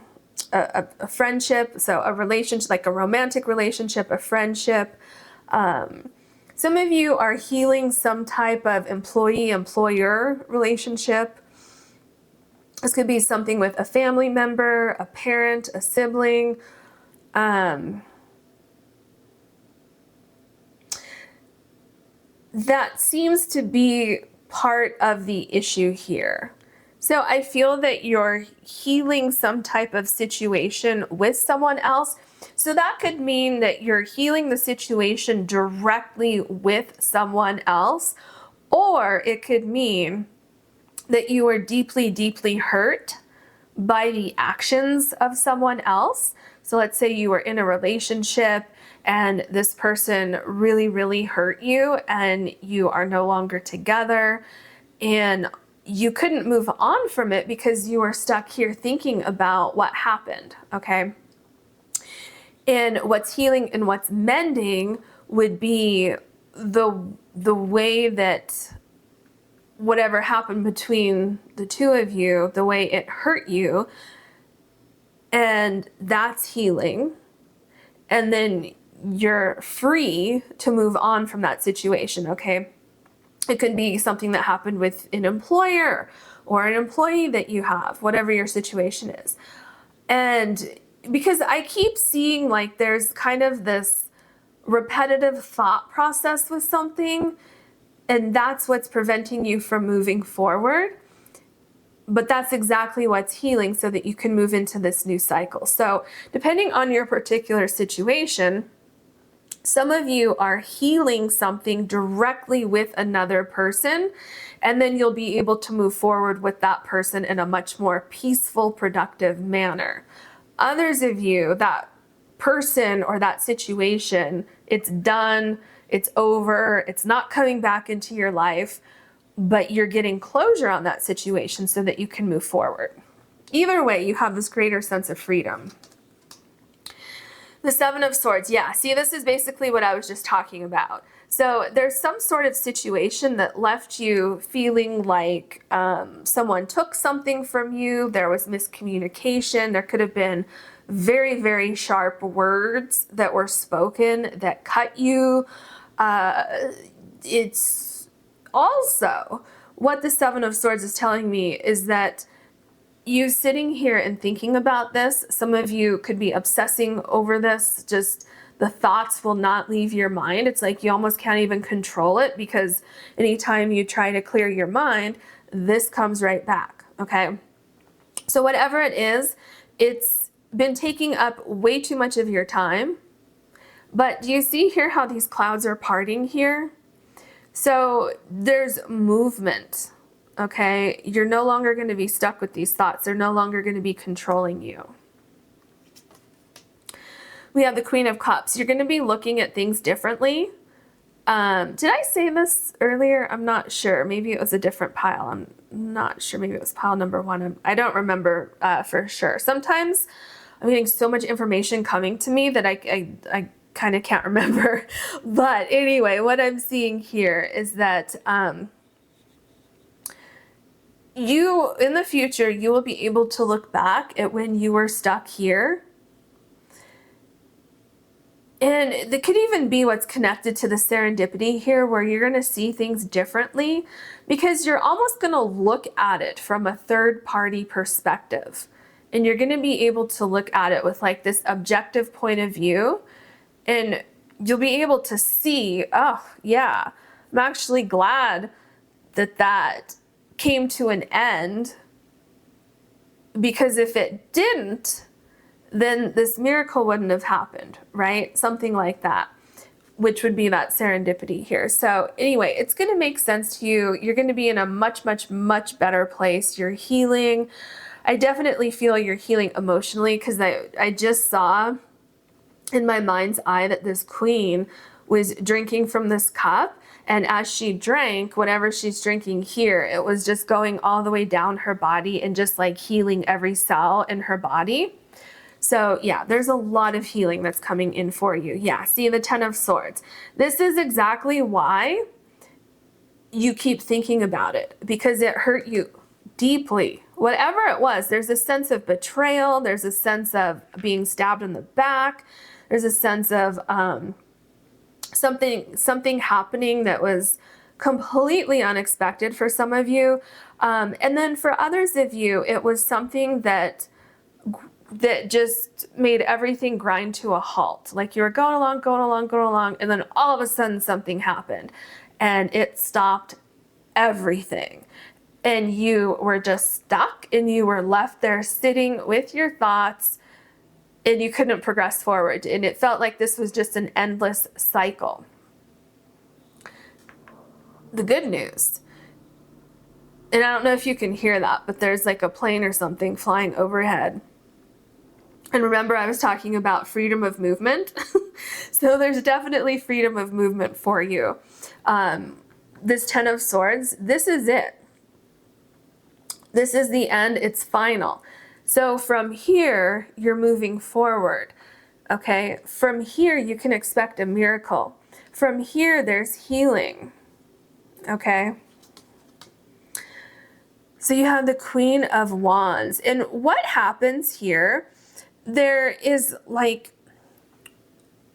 friendship. So a relationship, like a romantic relationship, a friendship. Some of you are healing some type of employee-employer relationship. This could be something with a family member, a parent, a sibling. That seems to be part of the issue here. So I feel that you're healing some type of situation with someone else. So that could mean that you're healing the situation directly with someone else, or it could mean that you are deeply, deeply hurt by the actions of someone else. So let's say you were in a relationship and this person really, really hurt you and you are no longer together and you couldn't move on from it because you were stuck here thinking about what happened, okay? And what's healing and what's mending would be the way that whatever happened between the two of you, the way it hurt you, and that's healing. And then you're free to move on from that situation, okay? It could be something that happened with an employer or an employee that you have, whatever your situation is. And because I keep seeing like there's kind of this repetitive thought process with something, and that's what's preventing you from moving forward. But that's exactly what's healing so that you can move into this new cycle. So depending on your particular situation, some of you are healing something directly with another person, and then you'll be able to move forward with that person in a much more peaceful, productive manner. Others of you, that person or that situation, it's done, it's over, it's not coming back into your life, but you're getting closure on that situation so that you can move forward. Either way, you have this greater sense of freedom. The 7 of Swords, yeah, see, this is basically what I was just talking about. So there's some sort of situation that left you feeling like someone took something from you, there was miscommunication, there could have been very, very sharp words that were spoken that cut you. It's also what the 7 of Swords is telling me is that you sitting here and thinking about this, some of you could be obsessing over this, just the thoughts will not leave your mind. It's like you almost can't even control it, because anytime you try to clear your mind, this comes right back, okay? So whatever it is, it's been taking up way too much of your time. But do you see here how these clouds are parting here? So there's movement, okay? You're no longer going to be stuck with these thoughts. They're no longer going to be controlling you. We have the Queen of Cups. You're going to be looking at things differently. Did I say this earlier? I'm not sure. Maybe it was a different pile. I'm not sure. Maybe it was pile number 1. I don't remember for sure. Sometimes I'm getting so much information coming to me that I kind of can't remember. But anyway, what I'm seeing here is that you, in the future, you will be able to look back at when you were stuck here. And it could even be what's connected to the serendipity here, where you're going to see things differently, because you're almost going to look at it from a third party perspective. And you're going to be able to look at it with like this objective point of view. And you'll be able to see, oh yeah, I'm actually glad that that came to an end, because if it didn't, then this miracle wouldn't have happened, right? Something like that, which would be that serendipity here. So anyway, it's going to make sense to you. You're going to be in a much, much, much better place. You're healing. I definitely feel you're healing emotionally, because I just saw in my mind's eye that this queen was drinking from this cup. And as she drank, whatever she's drinking here, it was just going all the way down her body and just like healing every cell in her body. So yeah, there's a lot of healing that's coming in for you. Yeah, see the 10 of Swords. This is exactly why you keep thinking about it, because it hurt you deeply. Whatever it was, there's a sense of betrayal. There's a sense of being stabbed in the back. There's a sense of something happening that was completely unexpected for some of you. And then for others of you, it was something that just made everything grind to a halt. Like you were going along, and then all of a sudden something happened and it stopped everything. And you were just stuck, and you were left there sitting with your thoughts, and you couldn't progress forward. And it felt like this was just an endless cycle. The good news, and I don't know if you can hear that, but there's like a plane or something flying overhead. And remember, I was talking about freedom of movement. So there's definitely freedom of movement for you. This 10 of Swords, this is it. This is the end. It's final. So from here, you're moving forward. Okay. From here, you can expect a miracle. From here, there's healing. Okay. So you have the Queen of Wands. And what happens here, there is like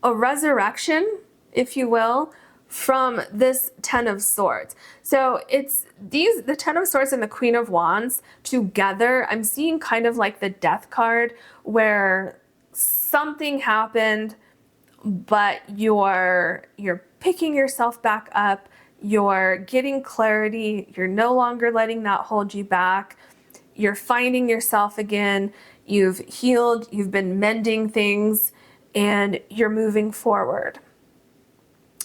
a resurrection, if you will, from this 10 of Swords. So it's the 10 of Swords and the Queen of Wands together. I'm seeing kind of like the Death card, where something happened, but you're picking yourself back up. You're getting clarity. You're no longer letting that hold you back. You're finding yourself again. You've healed. You've been mending things, and you're moving forward.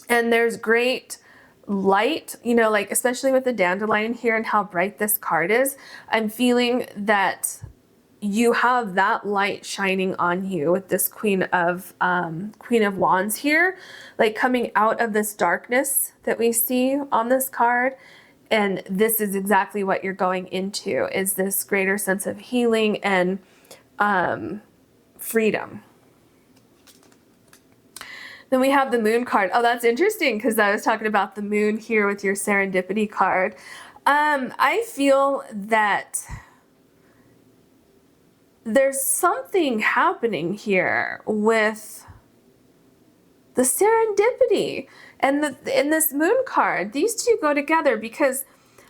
And there's great light, you know, like especially with the dandelion here and how bright this card is. I'm feeling that you have that light shining on you with this Queen of Wands here, like coming out of this darkness that we see on this card. And this is exactly what you're going into, is this greater sense of healing and freedom. Then we have the Moon card. Oh, that's interesting, because I was talking about the Moon here with your serendipity card. I feel that there's something happening here with the serendipity and in this Moon card. These two go together, because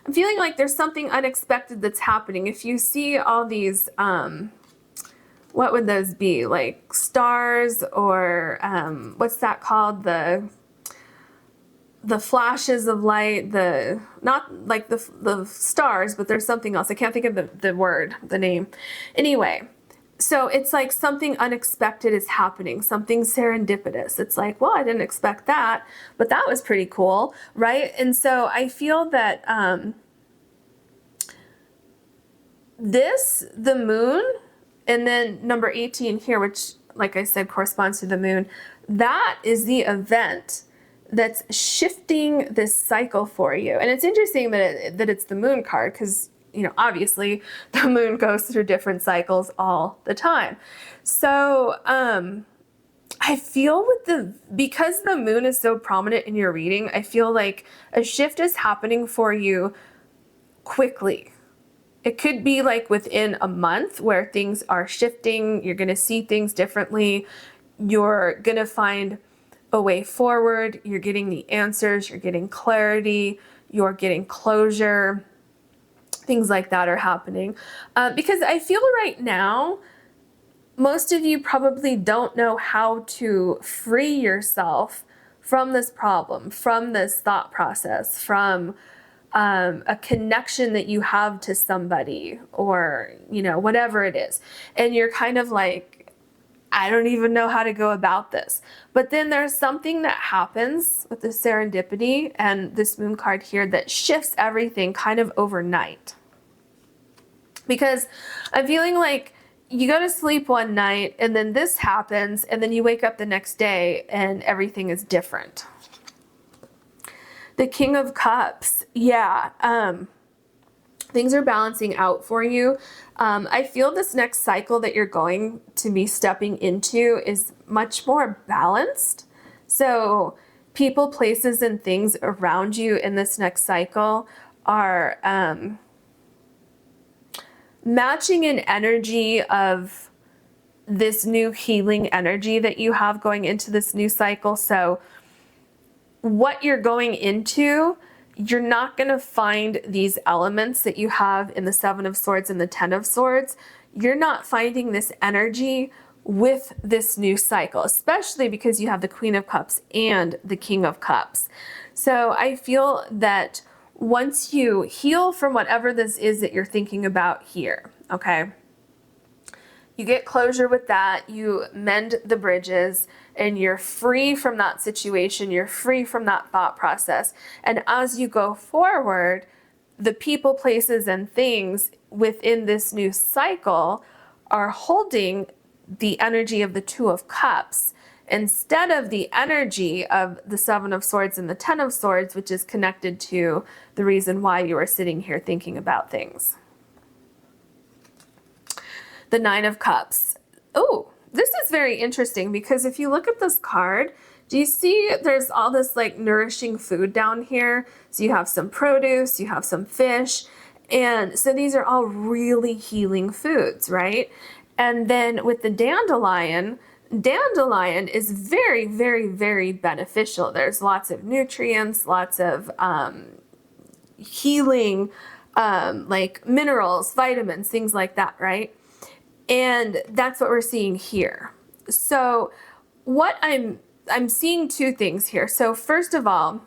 I'm feeling like there's something unexpected that's happening. If you see all these, what would those be? Like stars or what's that called? The flashes of light, not like the stars, but there's something else. I can't think of the name. Anyway, so it's like something unexpected is happening, something serendipitous. It's like, well, I didn't expect that, but that was pretty cool, right? And so I feel that the moon, and then number 18 here, which, like I said, corresponds to the moon, that is the event that's shifting this cycle for you. And it's interesting that it's the moon card, because, you know, obviously the moon goes through different cycles all the time. So I feel because the moon is so prominent in your reading, I feel like a shift is happening for you quickly. It could be like within a month where things are shifting. You're going to see things differently. You're going to find a way forward. You're getting the answers. You're getting clarity. You're getting closure. Things like that are happening. Because I feel right now, most of you probably don't know how to free yourself from this problem, from this thought process, from a connection that you have to somebody, or, you know, whatever it is. And you're kind of like, I don't even know how to go about this. But then there's something that happens with the serendipity and this moon card here that shifts everything kind of overnight. Because I'm feeling like you go to sleep one night and then this happens, and then you wake up the next day and everything is different. The King of Cups, yeah, things are balancing out for you. I feel this next cycle that you're going to be stepping into is much more balanced. So people, places, and things around you in this next cycle are matching an energy of this new healing energy that you have going into this new cycle. So what you're going into, you're not going to find these elements that you have in the Seven of Swords and the Ten of Swords. You're not finding this energy with this new cycle, especially because you have the Queen of Cups and the King of Cups. So I feel that once you heal from whatever this is that you're thinking about here, okay, you get closure with that, you mend the bridges, and you're free from that situation, you're free from that thought process. And as you go forward, the people, places, and things within this new cycle are holding the energy of the Two of Cups instead of the energy of the Seven of Swords and the Ten of Swords, which is connected to the reason why you are sitting here thinking about things. The Nine of Cups. Oh, this is very interesting, because if you look at this card, do you see there's all this like nourishing food down here? So you have some produce, you have some fish, and so these are all really healing foods, right? And then with the dandelion is very, very, very beneficial. There's lots of nutrients, lots of healing, like minerals, vitamins, things like that, right? And that's what we're seeing here. So what I'm seeing two things here. So first of all,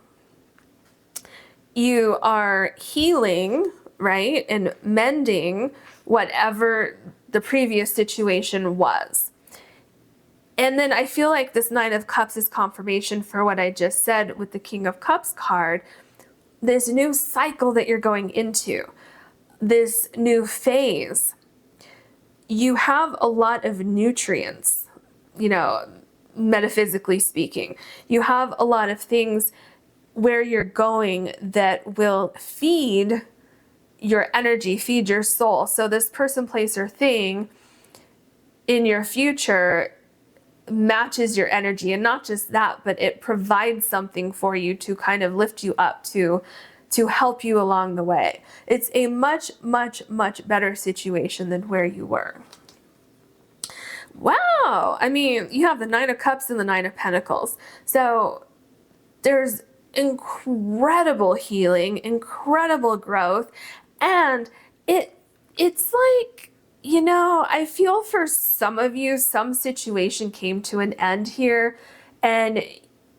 you are healing, right? And mending whatever the previous situation was. And then I feel like this Nine of Cups is confirmation for what I just said with the King of Cups card. This new cycle that you're going into, this new phase, you have a lot of nutrients, you know, metaphysically speaking. You have a lot of things where you're going that will feed your energy, feed your soul. So this person, place, or thing in your future matches your energy. And not just that, but it provides something for you to kind of lift you up, to help you along the way. It's a much, much, much better situation than where you were. Wow. I mean, you have the Nine of Cups and the Nine of Pentacles. So there's incredible healing, incredible growth. And it's like, you know, I feel for some of you, some situation came to an end here, and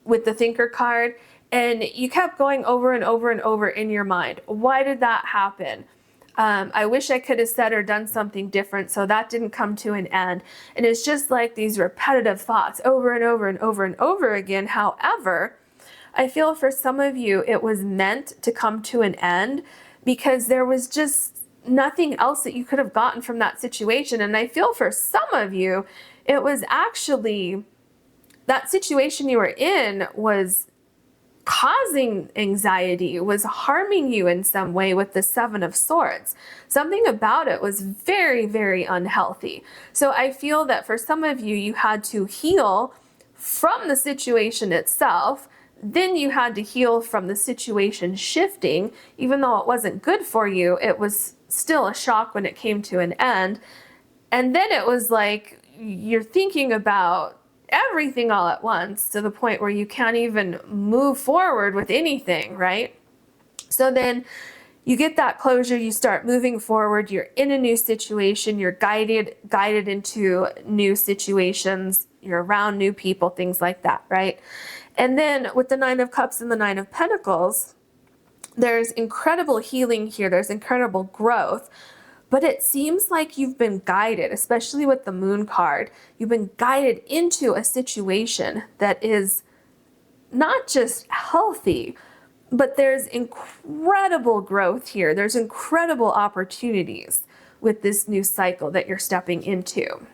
with the thinker card, and you kept going over and over and over in your mind. Why did that happen? I wish I could have said or done something different, so that didn't come to an end. And it's just like these repetitive thoughts over and over and over and over again. However, I feel for some of you, it was meant to come to an end because there was just nothing else that you could have gotten from that situation. And I feel for some of you, it was actually that situation you were in was causing anxiety, was harming you in some way with the Seven of Swords. Something about it was very, very unhealthy. So I feel that for some of you, you had to heal from the situation itself. Then you had to heal from the situation shifting. Even though it wasn't good for you, it was still a shock when it came to an end. And then it was like you're thinking about everything all at once to the point where you can't even move forward with anything, right? So then you get that closure, you start moving forward, you're in a new situation, you're guided into new situations, you're around new people, things like that, right? And then with the Nine of Cups and the Nine of Pentacles, there's incredible healing here, there's incredible growth. But it seems like you've been guided, especially with the Moon card. You've been guided into a situation that is not just healthy, but there's incredible growth here. There's incredible opportunities with this new cycle that you're stepping into.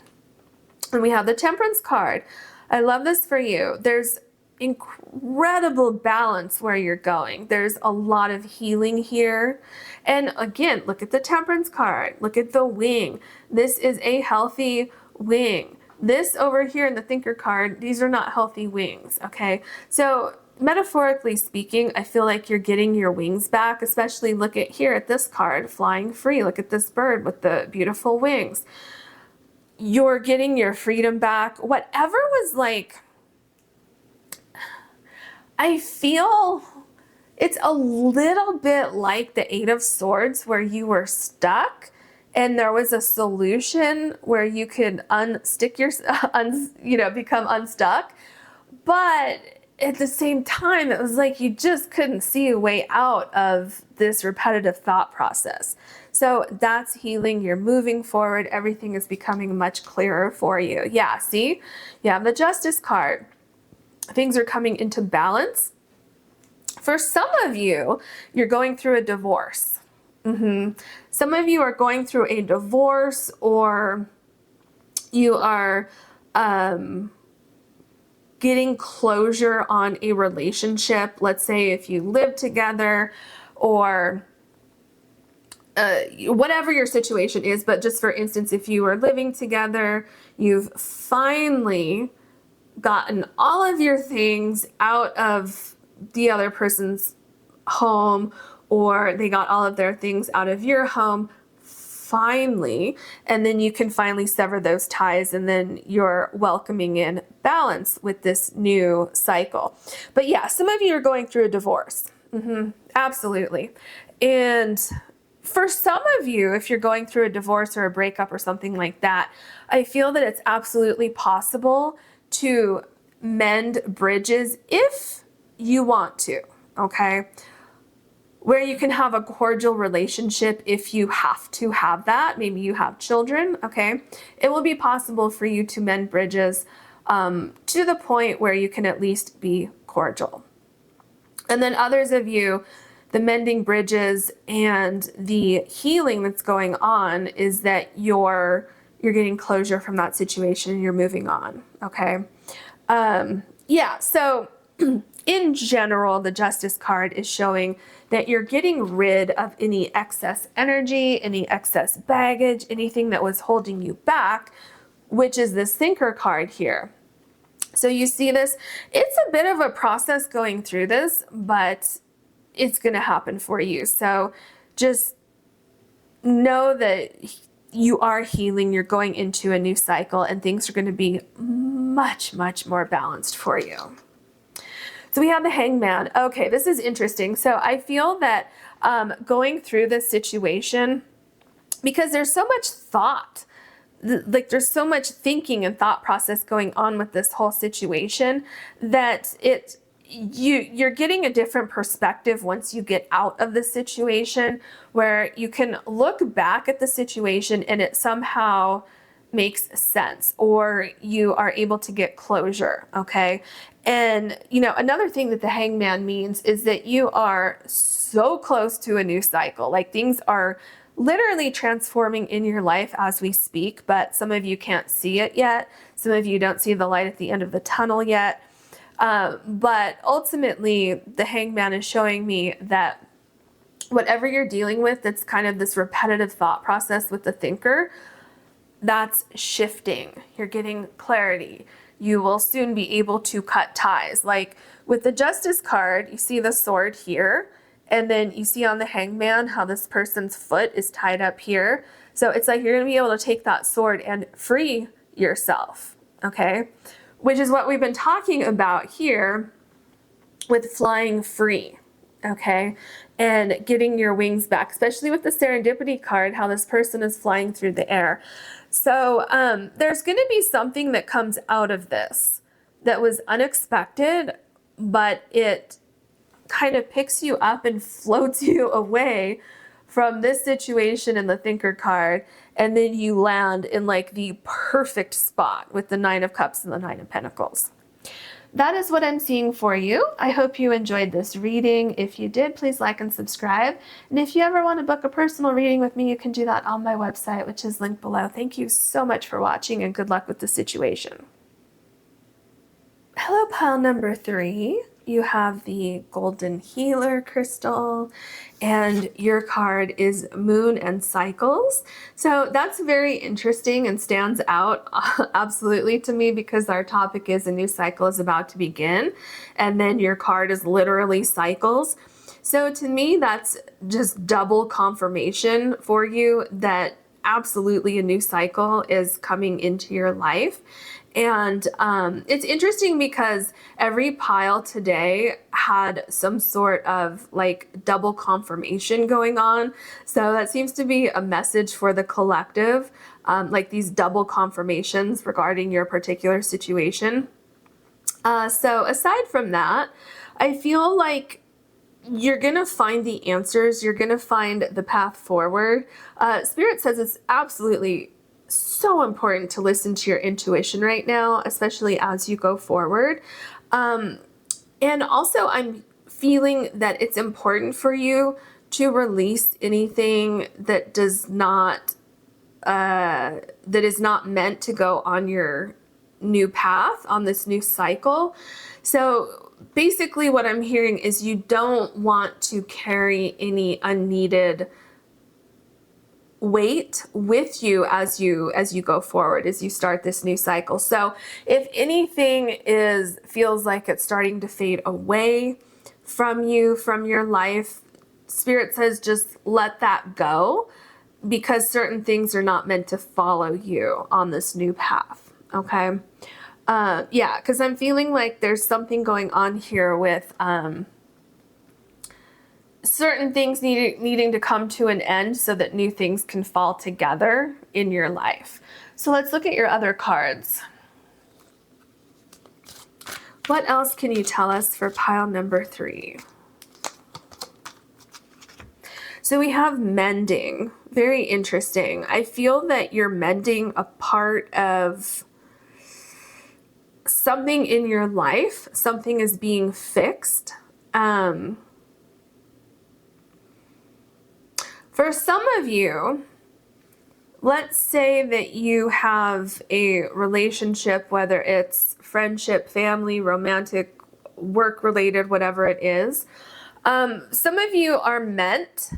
And we have the Temperance card. I love this for you. There's incredible balance where you're going. There's a lot of healing here. And again, look at the Temperance card. Look at the wing. This is a healthy wing. This over here in the Thinker card, these are not healthy wings, okay? So metaphorically speaking, I feel like you're getting your wings back, especially look at here at this card, flying free. Look at this bird with the beautiful wings. You're getting your freedom back. Whatever was like, I feel it's a little bit like the Eight of Swords where you were stuck and there was a solution where you could unstick your, become unstuck. But at the same time, it was like you just couldn't see a way out of this repetitive thought process. So that's healing. You're moving forward. Everything is becoming much clearer for you. Yeah, see? You have the Justice card. Things are coming into balance. For some of you, you're going through a divorce. Some of you are going through a divorce, or you are getting closure on a relationship. Let's say if you live together, or whatever your situation is. But just for instance, if you are living together, you've finally gotten all of your things out of the other person's home, or they got all of their things out of your home finally, and then you can finally sever those ties, and then you're welcoming in balance with this new cycle. But yeah, some of you are going through a divorce. Absolutely. And for some of you, if you're going through a divorce or a breakup or something like that, I feel that it's absolutely possible to mend bridges if you want to, okay? Where you can have a cordial relationship if you have to have that. Maybe you have children, okay? It will be possible for you to mend bridges to the point where you can at least be cordial. And then others of you, the mending bridges and the healing that's going on is that you're getting closure from that situation and you're moving on, okay? Yeah, so in general, the Justice card is showing that you're getting rid of any excess energy, any excess baggage, anything that was holding you back, which is this Thinker card here. So you see this, it's a bit of a process going through this, but it's going to happen for you. So just know that you are healing, you're going into a new cycle, and things are going to be much, much more balanced for you. So we have the Hangman. Okay, this is interesting. So I feel that going through this situation, because there's so much thought, like there's so much thinking and thought process going on with this whole situation, that you're getting a different perspective once you get out of the situation, where you can look back at the situation and it somehow makes sense, or you are able to get closure. Okay. And another thing that the Hangman means is that you are so close to a new cycle. Like, things are literally transforming in your life as we speak, but some of you can't see it yet. Some of you don't see the light at the end of the tunnel yet. But ultimately, the Hangman is showing me that whatever you're dealing with, that's kind of this repetitive thought process with the thinker, that's shifting. You're getting clarity. You will soon be able to cut ties. Like with the Justice card, you see the sword here, and then you see on the Hangman how this person's foot is tied up here. So it's like you're going to be able to take that sword and free yourself, okay? Which is what we've been talking about here with flying free, okay? And getting your wings back, especially with the Serendipity card, how this person is flying through the air. So there's going to be something that comes out of this that was unexpected, but it kind of picks you up and floats you away from this situation in the Thinker card, and then you land in like the perfect spot with the Nine of Cups and the Nine of Pentacles. That is what I'm seeing for you. I hope you enjoyed this reading. If you did, please like and subscribe. And if you ever want to book a personal reading with me, you can do that on my website, which is linked below. Thank you so much for watching, and good luck with the situation. Hello, pile number 3. You have the Golden Healer crystal, and your card is Moon and Cycles. So that's very interesting and stands out absolutely to me, because our topic is a new cycle is about to begin, and then your card is literally cycles. So to me, that's just double confirmation for you that absolutely a new cycle is coming into your life. And it's interesting because every pile today had some sort of like double confirmation going on. So that seems to be a message for the collective, like these double confirmations regarding your particular situation. So aside from that, I feel like you're going to find the answers. You're going to find the path forward. Spirit says it's absolutely so important to listen to your intuition right now, especially as you go forward. And also I'm feeling that it's important for you to release anything that does not, that is not meant to go on your new path, on this new cycle. So basically what I'm hearing is you don't want to carry any unneeded weight with you as you go forward, as you start this new cycle. So if anything feels like it's starting to fade away from you, from your life, Spirit says just let that go, because certain things are not meant to follow you on this new path. Okay. Yeah, because I'm feeling like there's something going on here with certain things needing to come to an end so that new things can fall together in your life. So let's look at your other cards. What else can you tell us for pile number 3? So we have mending. Very interesting. I feel that you're mending a part of something in your life. Something is being fixed. For some of you, let's say that you have a relationship, whether it's friendship, family, romantic, work-related, whatever it is. Some of you are meant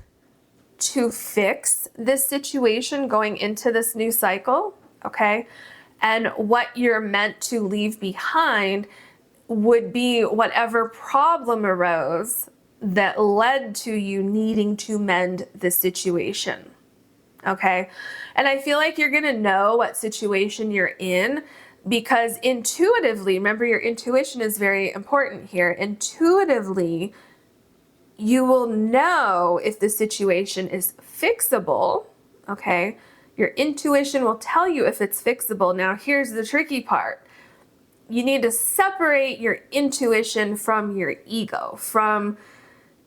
to fix this situation going into this new cycle, okay? And what you're meant to leave behind would be whatever problem arose that led to you needing to mend the situation, okay? And I feel like you're gonna know what situation you're in because intuitively, remember your intuition is very important here. Intuitively, you will know if the situation is fixable, okay? Your intuition will tell you if it's fixable. Now, here's the tricky part. You need to separate your intuition from your ego, from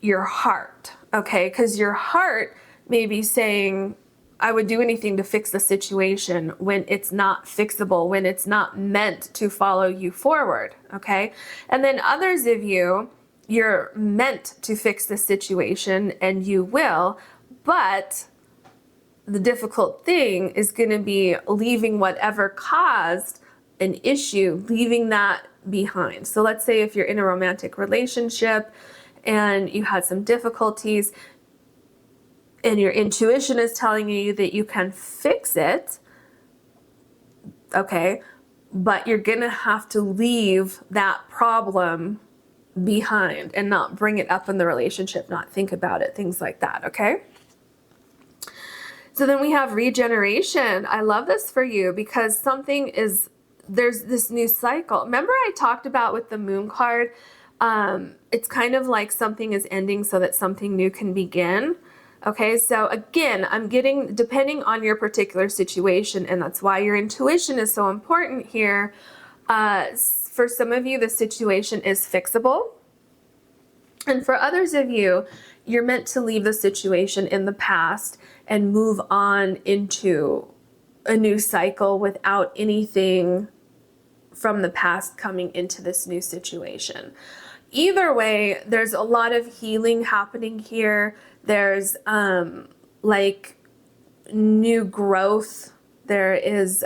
your heart, okay? Because your heart may be saying, I would do anything to fix the situation, when it's not fixable, when it's not meant to follow you forward, okay? And then others of you, you're meant to fix the situation, and you will, but the difficult thing is going to be leaving whatever caused an issue, leaving that behind. So let's say if you're in a romantic relationship and you had some difficulties and your intuition is telling you that you can fix it, okay, but you're going to have to leave that problem behind and not bring it up in the relationship, not think about it, things like that, okay? So then we have regeneration. I love this for you because there's this new cycle. Remember I talked about with the moon card, it's kind of like something is ending so that something new can begin. Okay, so again, I'm getting, depending on your particular situation, and that's why your intuition is so important here. For some of you, the situation is fixable. And for others of you, you're meant to leave the situation in the past and move on into a new cycle without anything from the past coming into this new situation. Either way, there's a lot of healing happening here. There's like new growth. There is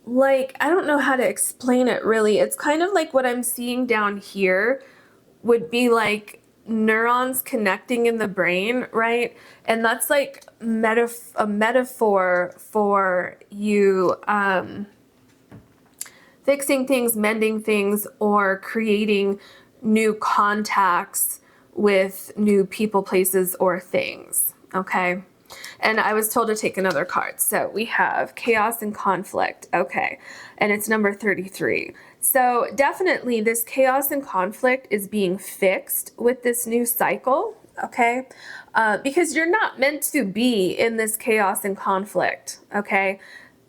like, I don't know how to explain it really. It's kind of like what I'm seeing down here would be like neurons connecting in the brain, right? And that's like a metaphor for you fixing things, mending things, or creating new contacts with new people, places, or things, okay? And I was told to take another card. So we have chaos and conflict, okay, and it's number 33. So definitely this chaos and conflict is being fixed with this new cycle, okay? Because you're not meant to be in this chaos and conflict, okay?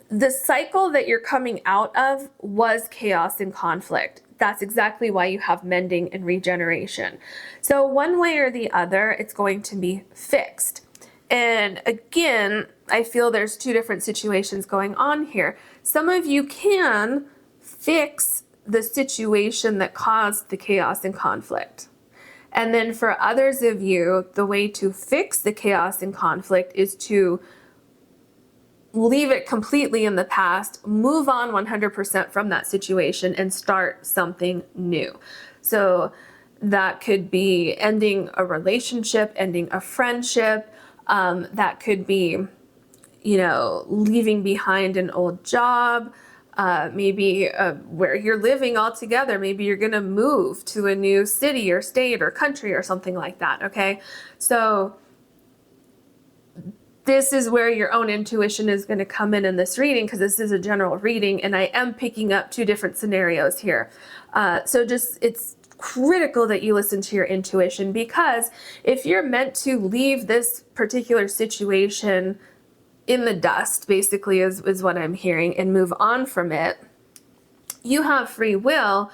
The cycle that you're coming out of was chaos and conflict. That's exactly why you have mending and regeneration. So one way or the other, it's going to be fixed. And again, I feel there's two different situations going on here. Some of you can fix the situation that caused the chaos and conflict. And then for others of you, the way to fix the chaos and conflict is to leave it completely in the past, move on 100% from that situation, and start something new. So that could be ending a relationship, ending a friendship. That could be, you know, leaving behind an old job, maybe where you're living altogether. Maybe you're going to move to a new city or state or country or something like that, okay? So this is where your own intuition is going to come in this reading, because this is a general reading, and I am picking up two different scenarios here. So just, it's critical that you listen to your intuition, because if you're meant to leave this particular situation in the dust, basically is what I'm hearing, and move on from it, you have free will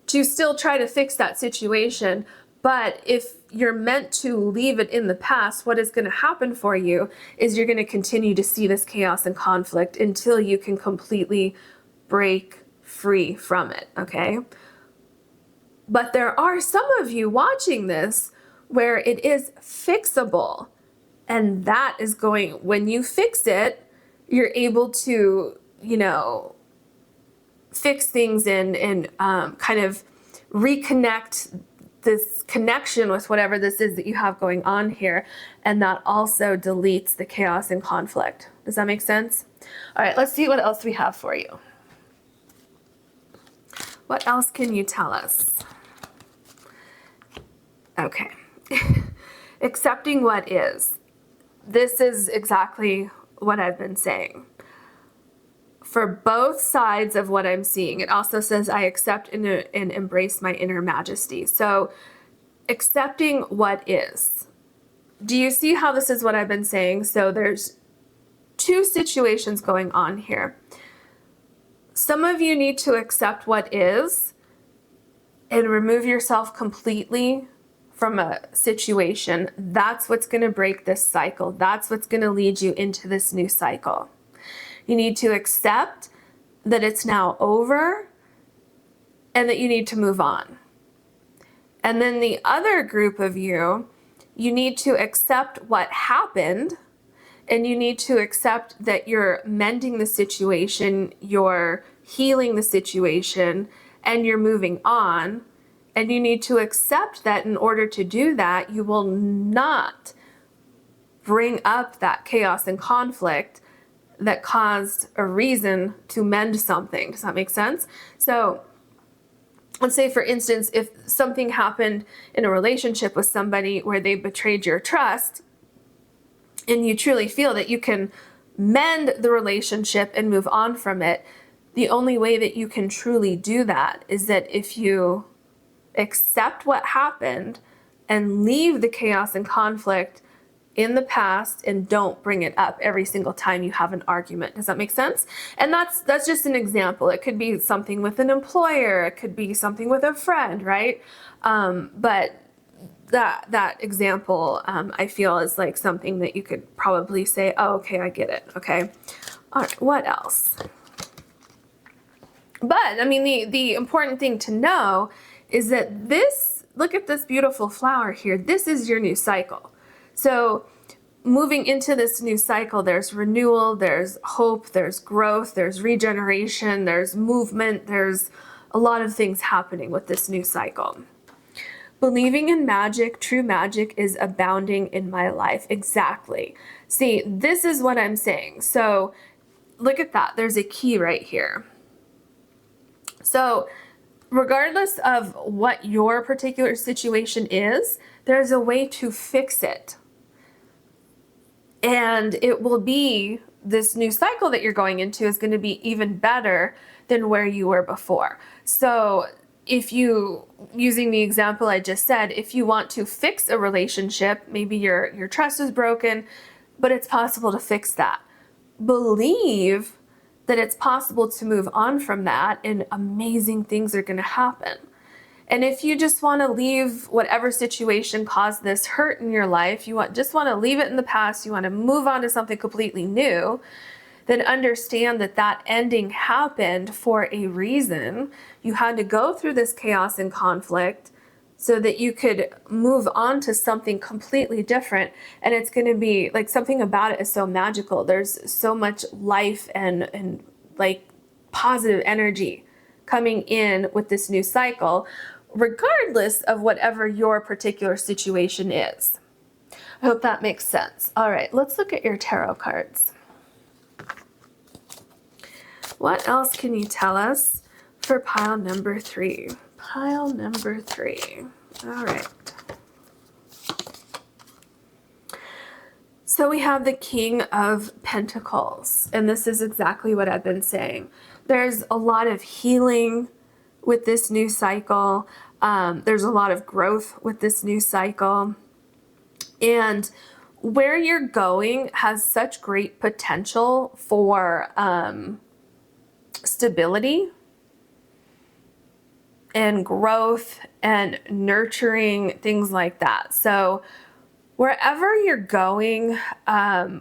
to still try to fix that situation. But if you're meant to leave it in the past, what is going to happen for you is you're going to continue to see this chaos and conflict until you can completely break free from it, okay? But there are some of you watching this where it is fixable, and that is going, when you fix it, you're able to, you know, fix things and kind of reconnect this connection with whatever this is that you have going on here, and that also deletes the chaos and conflict. Does that make sense? All right, let's see what else we have for you. What else can you tell us? Okay. Accepting what is. This is exactly what I've been saying. for both sides of what I'm seeing. It also says, I accept and embrace my inner majesty. So accepting what is. Do you see how this is what I've been saying? So there's two situations going on here. Some of you need to accept what is and remove yourself completely from a situation. That's what's going to break this cycle. That's what's going to lead you into this new cycle. You need to accept that it's now over and that you need to move on. And then the other group of you, you need to accept what happened, and you need to accept that you're mending the situation, you're healing the situation, and you're moving on. And you need to accept that in order to do that, you will not bring up that chaos and conflict that caused a reason to mend something. Does that make sense? So let's say, for instance, if something happened in a relationship with somebody where they betrayed your trust, and you truly feel that you can mend the relationship and move on from it, the only way that you can truly do that is that if you accept what happened and leave the chaos and conflict in the past and don't bring it up every single time you have an argument. Does that make sense? And that's just an example. It could be something with an employer. It could be something with a friend, right? But that example, I feel is like something that you could probably say, oh, okay, I get it. Okay. All right. What else? But I mean, the important thing to know is that look at this beautiful flower here. This is your new cycle. So moving into this new cycle, there's renewal, there's hope, there's growth, there's regeneration, there's movement, there's a lot of things happening with this new cycle. Believing in magic, true magic is abounding in my life. Exactly. See, this is what I'm saying. So look at that. There's a key right here. So regardless of what your particular situation is, there's a way to fix it. And it will be, this new cycle that you're going into is going to be even better than where you were before. So if you, using the example I just said, if you want to fix a relationship, maybe your trust is broken, but it's possible to fix that. Believe that it's possible to move on from that and amazing things are going to happen. And if you just want to leave whatever situation caused this hurt in your life, just want to leave it in the past, you want to move on to something completely new, then understand that that ending happened for a reason. You had to go through this chaos and conflict so that you could move on to something completely different. And it's going to be like, something about it is so magical. There's so much life and like positive energy coming in with this new cycle, regardless of whatever your particular situation is. I hope that makes sense. All right, let's look at your tarot cards. What else can you tell us for pile number 3? Pile number 3. All right. So we have the King of Pentacles, and this is exactly what I've been saying. There's a lot of healing with this new cycle. There's a lot of growth with this new cycle. And where you're going has such great potential for stability and growth and nurturing, things like that. So wherever you're going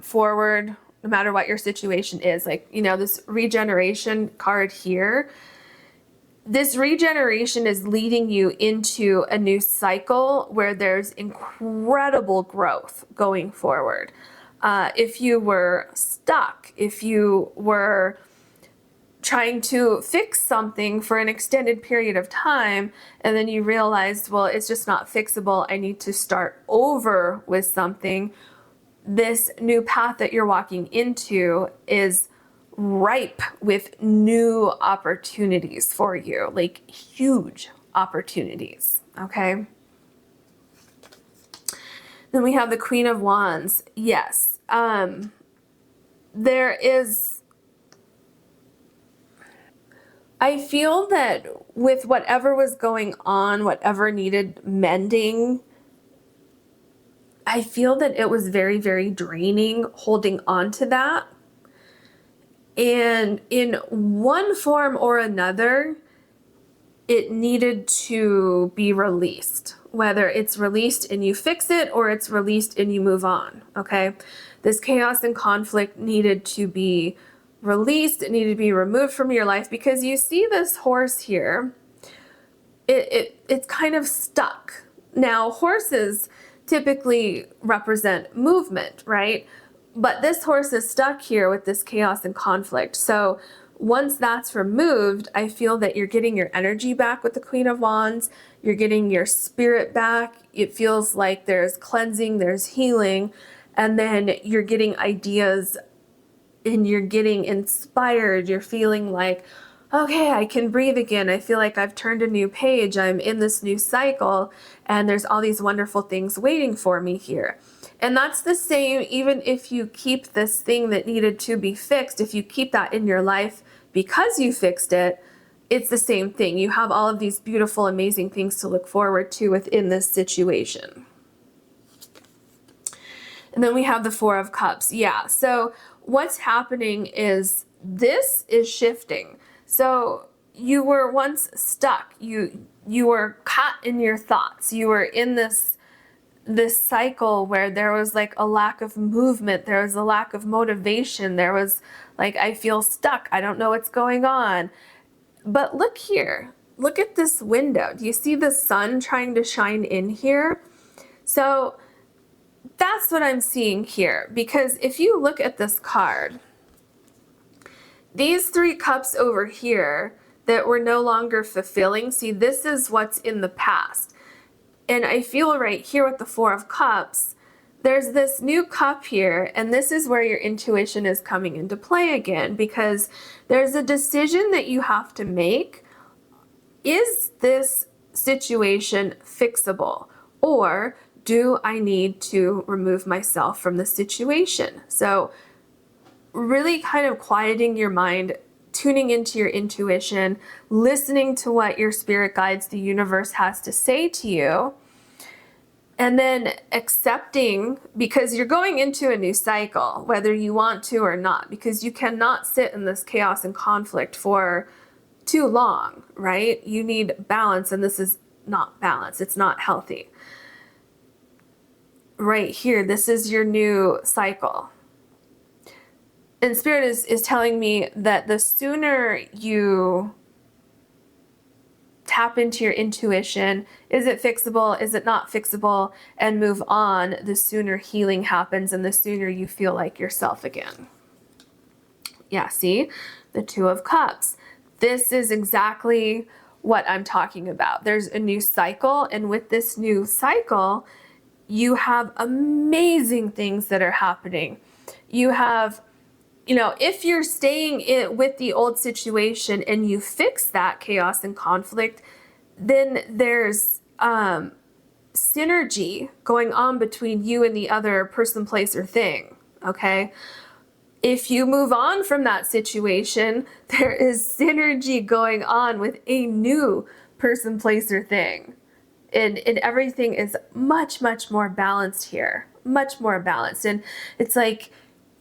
forward, no matter what your situation is, like, you know, this regeneration card here, this regeneration is leading you into a new cycle where there's incredible growth going forward. If you were stuck, if you were trying to fix something for an extended period of time, and then you realized, well, it's just not fixable, I need to start over with something, this new path that you're walking into is ripe with new opportunities for you, like huge opportunities, okay? Then we have the Queen of Wands. Yes, there is I feel that with whatever was going on, whatever needed mending, I feel that it was very, very draining holding on to that. And in one form or another, it needed to be released, whether it's released and you fix it or it's released and you move on, okay? This chaos and conflict needed to be released. It needed to be removed from your life, because you see this horse here, it's kind of stuck. Now, horses typically represent movement, right? But this horse is stuck here with this chaos and conflict. So once that's removed, I feel that you're getting your energy back with the Queen of Wands. You're getting your spirit back. It feels like there's cleansing, there's healing, and then you're getting ideas and you're getting inspired. You're feeling like, okay, I can breathe again. I feel like I've turned a new page. I'm in this new cycle, and there's all these wonderful things waiting for me here. And that's the same even if you keep this thing that needed to be fixed. If you keep that in your life because you fixed it, it's the same thing. You have all of these beautiful, amazing things to look forward to within this situation. And then we have the Four of Cups. Yeah, so what's happening is this is shifting. So you were once stuck. You were caught in your thoughts. You were in this cycle where there was like a lack of movement. There was a lack of motivation. There was like, I feel stuck. I don't know what's going on. But look here. Look at this window. Do you see the sun trying to shine in here? So that's what I'm seeing here. Because if you look at this card, these three cups over here that were no longer fulfilling, see, this is what's in the past. And I feel right here with the Four of Cups, there's this new cup here, and this is where your intuition is coming into play again, because there's a decision that you have to make. Is this situation fixable? Or do I need to remove myself from the situation? So really kind of quieting your mind, tuning into your intuition, listening to what your spirit guides, the universe has to say to you, and then accepting, because you're going into a new cycle, whether you want to or not, because you cannot sit in this chaos and conflict for too long, right? You need balance, and this is not balance. It's not healthy. Right here, this is your new cycle. And Spirit is telling me that the sooner you tap into your intuition, is it fixable, is it not fixable, and move on, the sooner healing happens and the sooner you feel like yourself again. Yeah, see? The Two of Cups. This is exactly what I'm talking about. There's a new cycle, and with this new cycle, you have amazing things that are happening. You have, you know, if you're staying with the old situation and you fix that chaos and conflict, then there's synergy going on between you and the other person, place, or thing, okay? If you move on from that situation, there is synergy going on with a new person, place, or thing. And everything is much, much more balanced here, much more balanced. And it's like,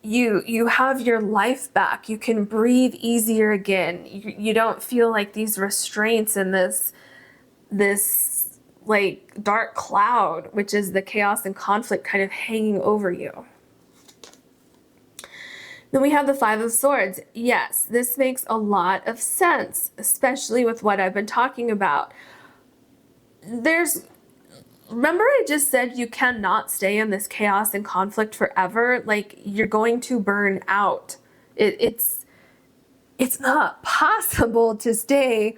you have your life back. You can breathe easier again. You don't feel like these restraints and this like dark cloud, which is the chaos and conflict kind of hanging over you. Then we have the Five of Swords. Yes, this makes a lot of sense, especially with what I've been talking about. Remember I just said you cannot stay in this chaos and conflict forever? Like, you're going to burn out. It's not possible to stay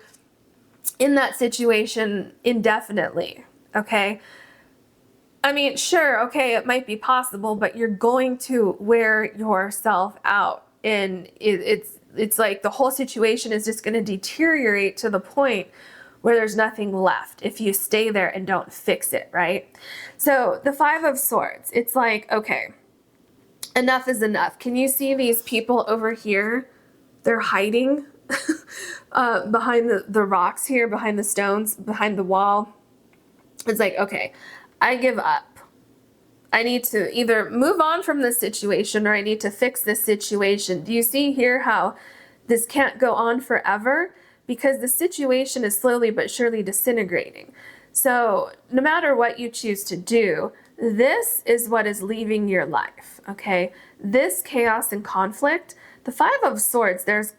in that situation indefinitely, okay? I mean, sure, okay, it might be possible, but you're going to wear yourself out. And it's like the whole situation is just going to deteriorate to the point where there's nothing left if you stay there and don't fix it, right? So the Five of Swords, it's like, okay, enough is enough. Can you see these people over here? They're hiding. behind the rocks here, behind the stones, behind the wall. It's like, okay, I give up. I need to either move on from this situation or I need to fix this situation. Do you see here how this can't go on forever? Because the situation is slowly but surely disintegrating. So no matter what you choose to do, this is what is leaving your life, okay? This chaos and conflict, the Five of Swords, this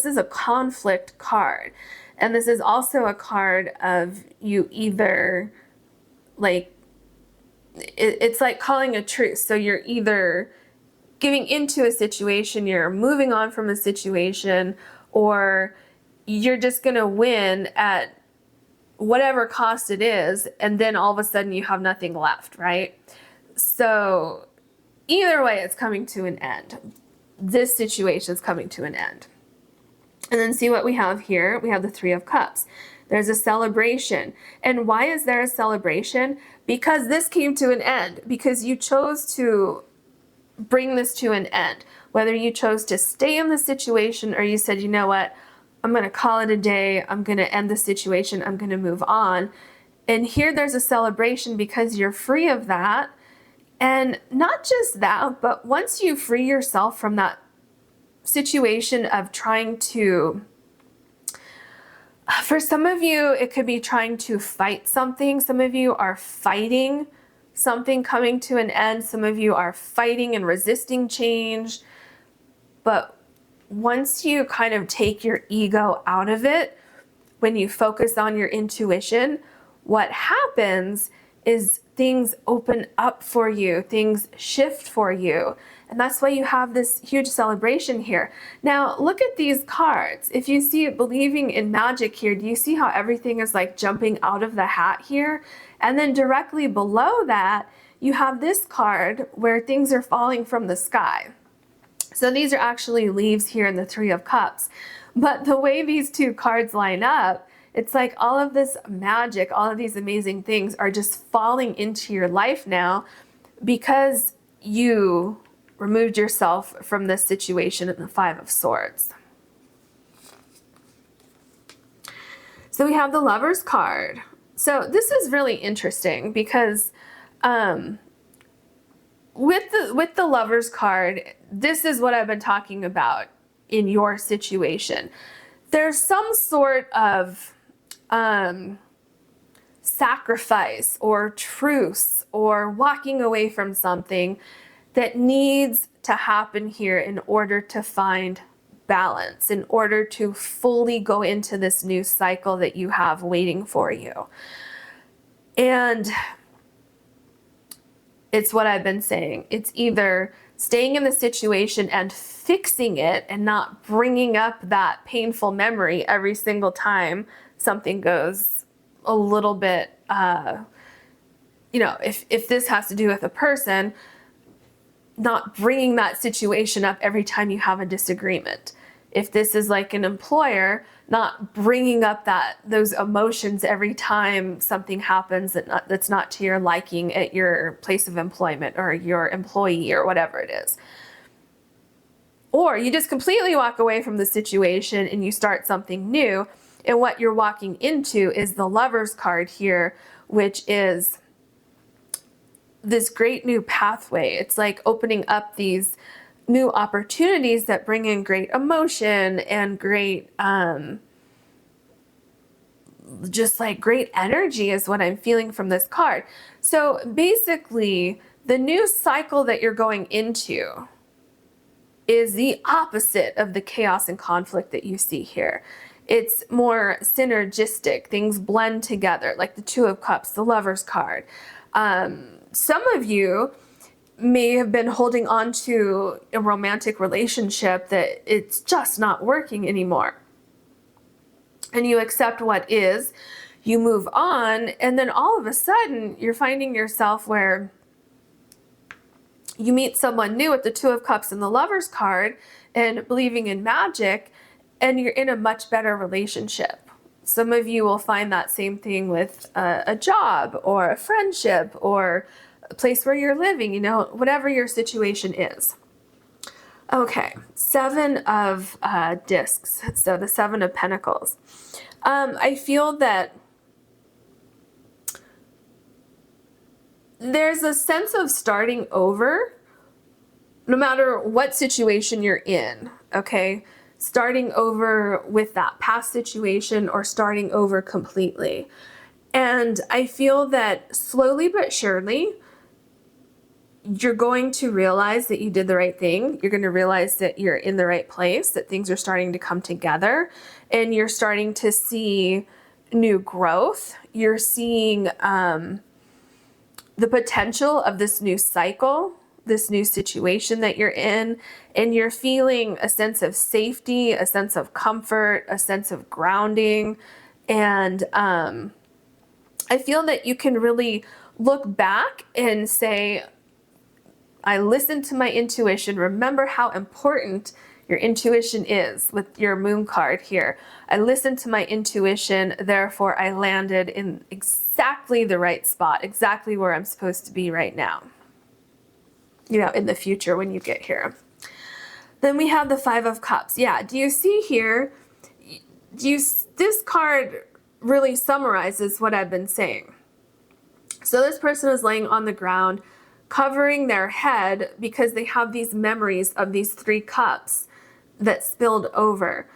is a conflict card. And this is also a card of you either, like, it's like calling a truce. So you're either giving into a situation, you're moving on from a situation, or you're just going to win at whatever cost it is, and then all of a sudden you have nothing left, right? So either way, it's coming to an end. This situation is coming to an end. And then see what we have here. We have the Three of Cups. There's a celebration. And why is there a celebration? Because this came to an end. Because you chose to bring this to an end. Whether you chose to stay in the situation or you said, you know what, I'm going to call it a day. I'm going to end the situation. I'm going to move on. And here there's a celebration because you're free of that. And not just that, but once you free yourself from that situation of trying to, for some of you, it could be trying to fight something. Some of you are fighting something coming to an end. Some of you are fighting and resisting change. But once you kind of take your ego out of it, when you focus on your intuition, what happens is things open up for you, things shift for you. And that's why you have this huge celebration here. Now, look at these cards. If you see believing in magic here, do you see how everything is like jumping out of the hat here? And then directly below that, you have this card where things are falling from the sky. So these are actually leaves here in the Three of Cups. But the way these two cards line up, it's like all of this magic, all of these amazing things are just falling into your life now because you removed yourself from this situation in the Five of Swords. So we have the Lover's card. So this is really interesting because with the Lover's card, this is what I've been talking about in your situation. There's some sort of sacrifice or truce or walking away from something that needs to happen here in order to find balance, in order to fully go into this new cycle that you have waiting for you. And it's what I've been saying. It's either staying in the situation and fixing it and not bringing up that painful memory every single time something goes a little bit, if this has to do with a person, not bringing that situation up every time you have a disagreement. If this is like an employer, not bringing up those emotions every time something happens that's not to your liking at your place of employment or your employee or whatever it is. Or you just completely walk away from the situation and you start something new. And what you're walking into is the Lover's card here, which is this great new pathway. It's like opening up these new opportunities that bring in great emotion and great, just like great energy is what I'm feeling from this card. So basically, the new cycle that you're going into is the opposite of the chaos and conflict that you see here. It's more synergistic. Things blend together, like the Two of Cups, the Lover's card. Some of you may have been holding on to a romantic relationship that it's just not working anymore. And you accept what is, you move on, and then all of a sudden you're finding yourself where you meet someone new with the Two of Cups and the Lover's card and believing in magic, and you're in a much better relationship. Some of you will find that same thing with a job or a friendship or a place where you're living, whatever your situation is. Okay, 7 of discs, so the 7 of pentacles. I feel that there's a sense of starting over no matter what situation you're in, okay? Starting over with that past situation or starting over completely. And I feel that slowly but surely, you're going to realize that you did the right thing. You're going to realize that you're in the right place, that things are starting to come together, and you're starting to see new growth. You're seeing the potential of this new cycle, this new situation that you're in, and you're feeling a sense of safety, a sense of comfort, a sense of grounding. And I feel that you can really look back and say, I listened to my intuition. Remember how important your intuition is with your moon card here. I listened to my intuition, therefore I landed in exactly the right spot, exactly where I'm supposed to be right now, you know, in the future when you get here. Then we have the 5 of Cups. Yeah, do you see here, this card really summarizes what I've been saying. So this person is laying on the ground, covering their head because they have these memories of these 3 cups that spilled over.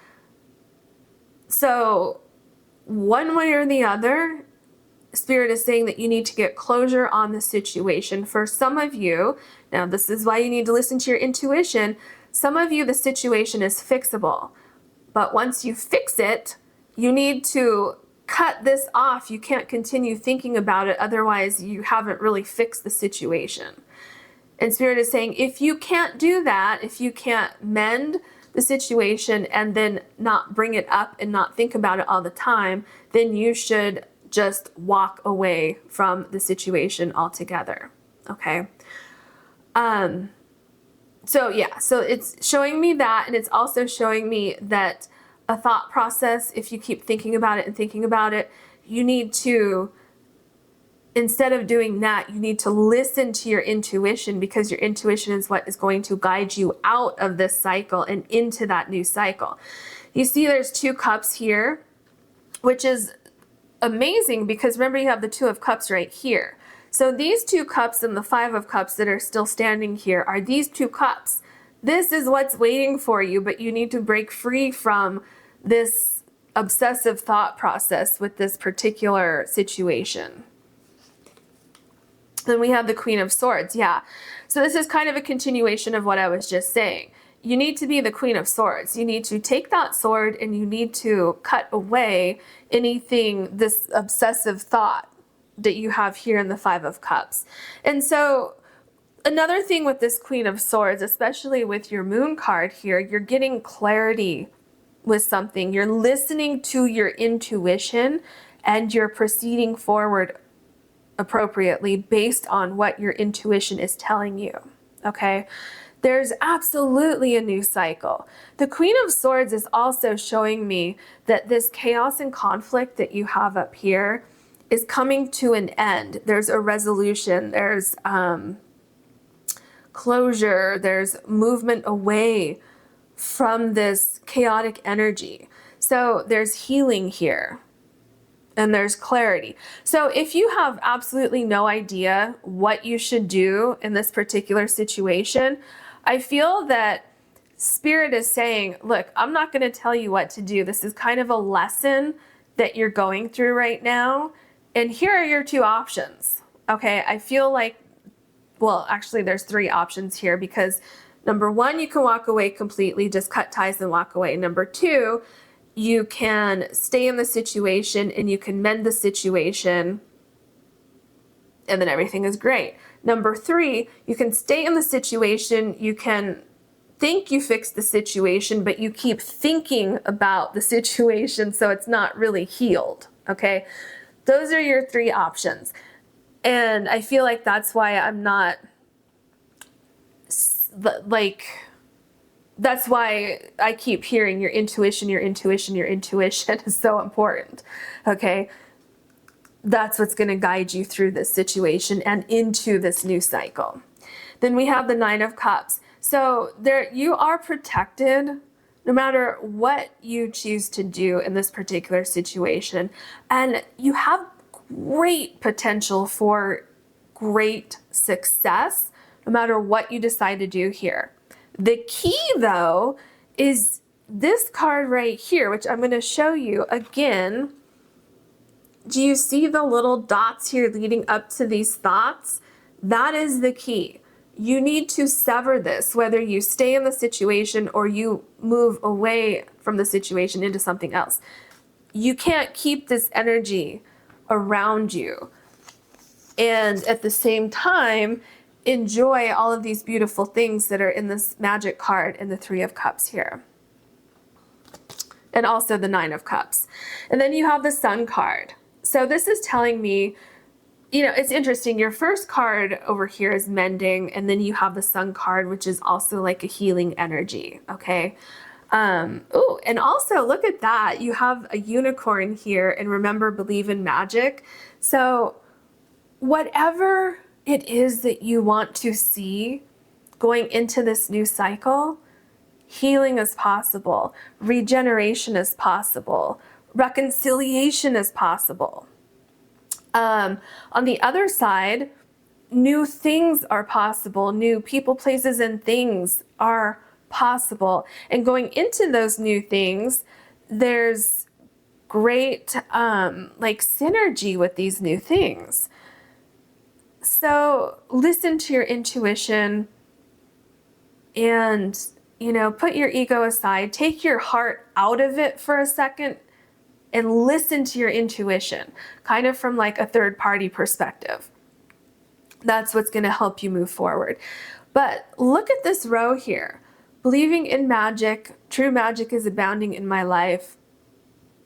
So one way or the other, Spirit is saying that you need to get closure on the situation. For some of you, now this is why you need to listen to your intuition, some of you, the situation is fixable. But once you fix it, you need to cut this off. You can't continue thinking about it. Otherwise, you haven't really fixed the situation. And Spirit is saying, if you can't do that, if you can't mend the situation and then not bring it up and not think about it all the time, then you should just walk away from the situation altogether. Okay. So yeah, so it's showing me that, and it's also showing me that a thought process, if you keep thinking about it and thinking about it, you need to, instead of doing that, you need to listen to your intuition, because your intuition is what is going to guide you out of this cycle and into that new cycle. You see there's 2 cups here, which is amazing because remember you have the 2 of Cups right here. So these 2 cups and the 5 of Cups that are still standing here are these 2 cups. This is what's waiting for you, but you need to break free from this obsessive thought process with this particular situation. Then we have the Queen of Swords. Yeah. So this is kind of a continuation of what I was just saying. You need to be the Queen of Swords. You need to take that sword and you need to cut away anything, this obsessive thought that you have here in the 5 of Cups. And so another thing with this Queen of Swords, especially with your moon card here, you're getting clarity with something. You're listening to your intuition and you're proceeding forward appropriately based on what your intuition is telling you. Okay? There's absolutely a new cycle. The Queen of Swords is also showing me that this chaos and conflict that you have up here is coming to an end. There's a resolution. There's closure. There's movement away from this chaotic energy. So there's healing here. And there's clarity. So if you have absolutely no idea what you should do in this particular situation, I feel that Spirit is saying, look, I'm not going to tell you what to do. This is kind of a lesson that you're going through right now. And here are your 2 options. Okay, I feel like, well, actually there's 3 options here, because number 1, you can walk away completely, just cut ties and walk away. Number 2, you can stay in the situation and you can mend the situation and then everything is great. Number 3, you can stay in the situation, you can think you fixed the situation, but you keep thinking about the situation so it's not really healed, okay? Those are your 3 options. And I feel like that's why I'm not, like, that's why I keep hearing your intuition, your intuition, your intuition is so important, okay? That's what's going to guide you through this situation and into this new cycle. Then we have the 9 of Cups. So there, you are protected no matter what you choose to do in this particular situation. And you have great potential for great success no matter what you decide to do here. The key, though, is this card right here, which I'm going to show you again. Do you see the little dots here leading up to these thoughts? That is the key. You need to sever this, whether you stay in the situation or you move away from the situation into something else. You can't keep this energy around you and at the same time enjoy all of these beautiful things that are in this magic card and the Three of Cups here. And also the Nine of Cups. And then you have the Sun card. So this is telling me, you know, it's interesting. Your first card over here is mending, and then you have the Sun card, which is also like a healing energy, okay? Oh, and also look at that. You have a unicorn here, and remember, believe in magic. So whatever it is that you want to see going into this new cycle, healing is possible, regeneration is possible, reconciliation is possible. On the other side, new things are possible, new people, places, and things are possible. And going into those new things, there's great like synergy with these new things. So listen to your intuition and, you know, put your ego aside, take your heart out of it for a second and listen to your intuition, kind of from like a third party perspective. That's what's going to help you move forward. But look at this row here. Believing in magic, true magic is abounding in my life.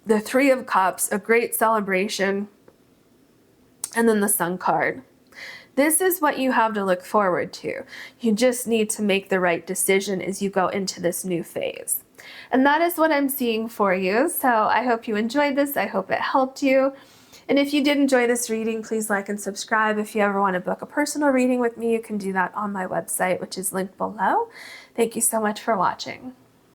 The Three of Cups, a great celebration. And then the Sun card. This is what you have to look forward to. You just need to make the right decision as you go into this new phase. And that is what I'm seeing for you. So I hope you enjoyed this. I hope it helped you. And if you did enjoy this reading, please like and subscribe. If you ever want to book a personal reading with me, you can do that on my website, which is linked below. Thank you so much for watching.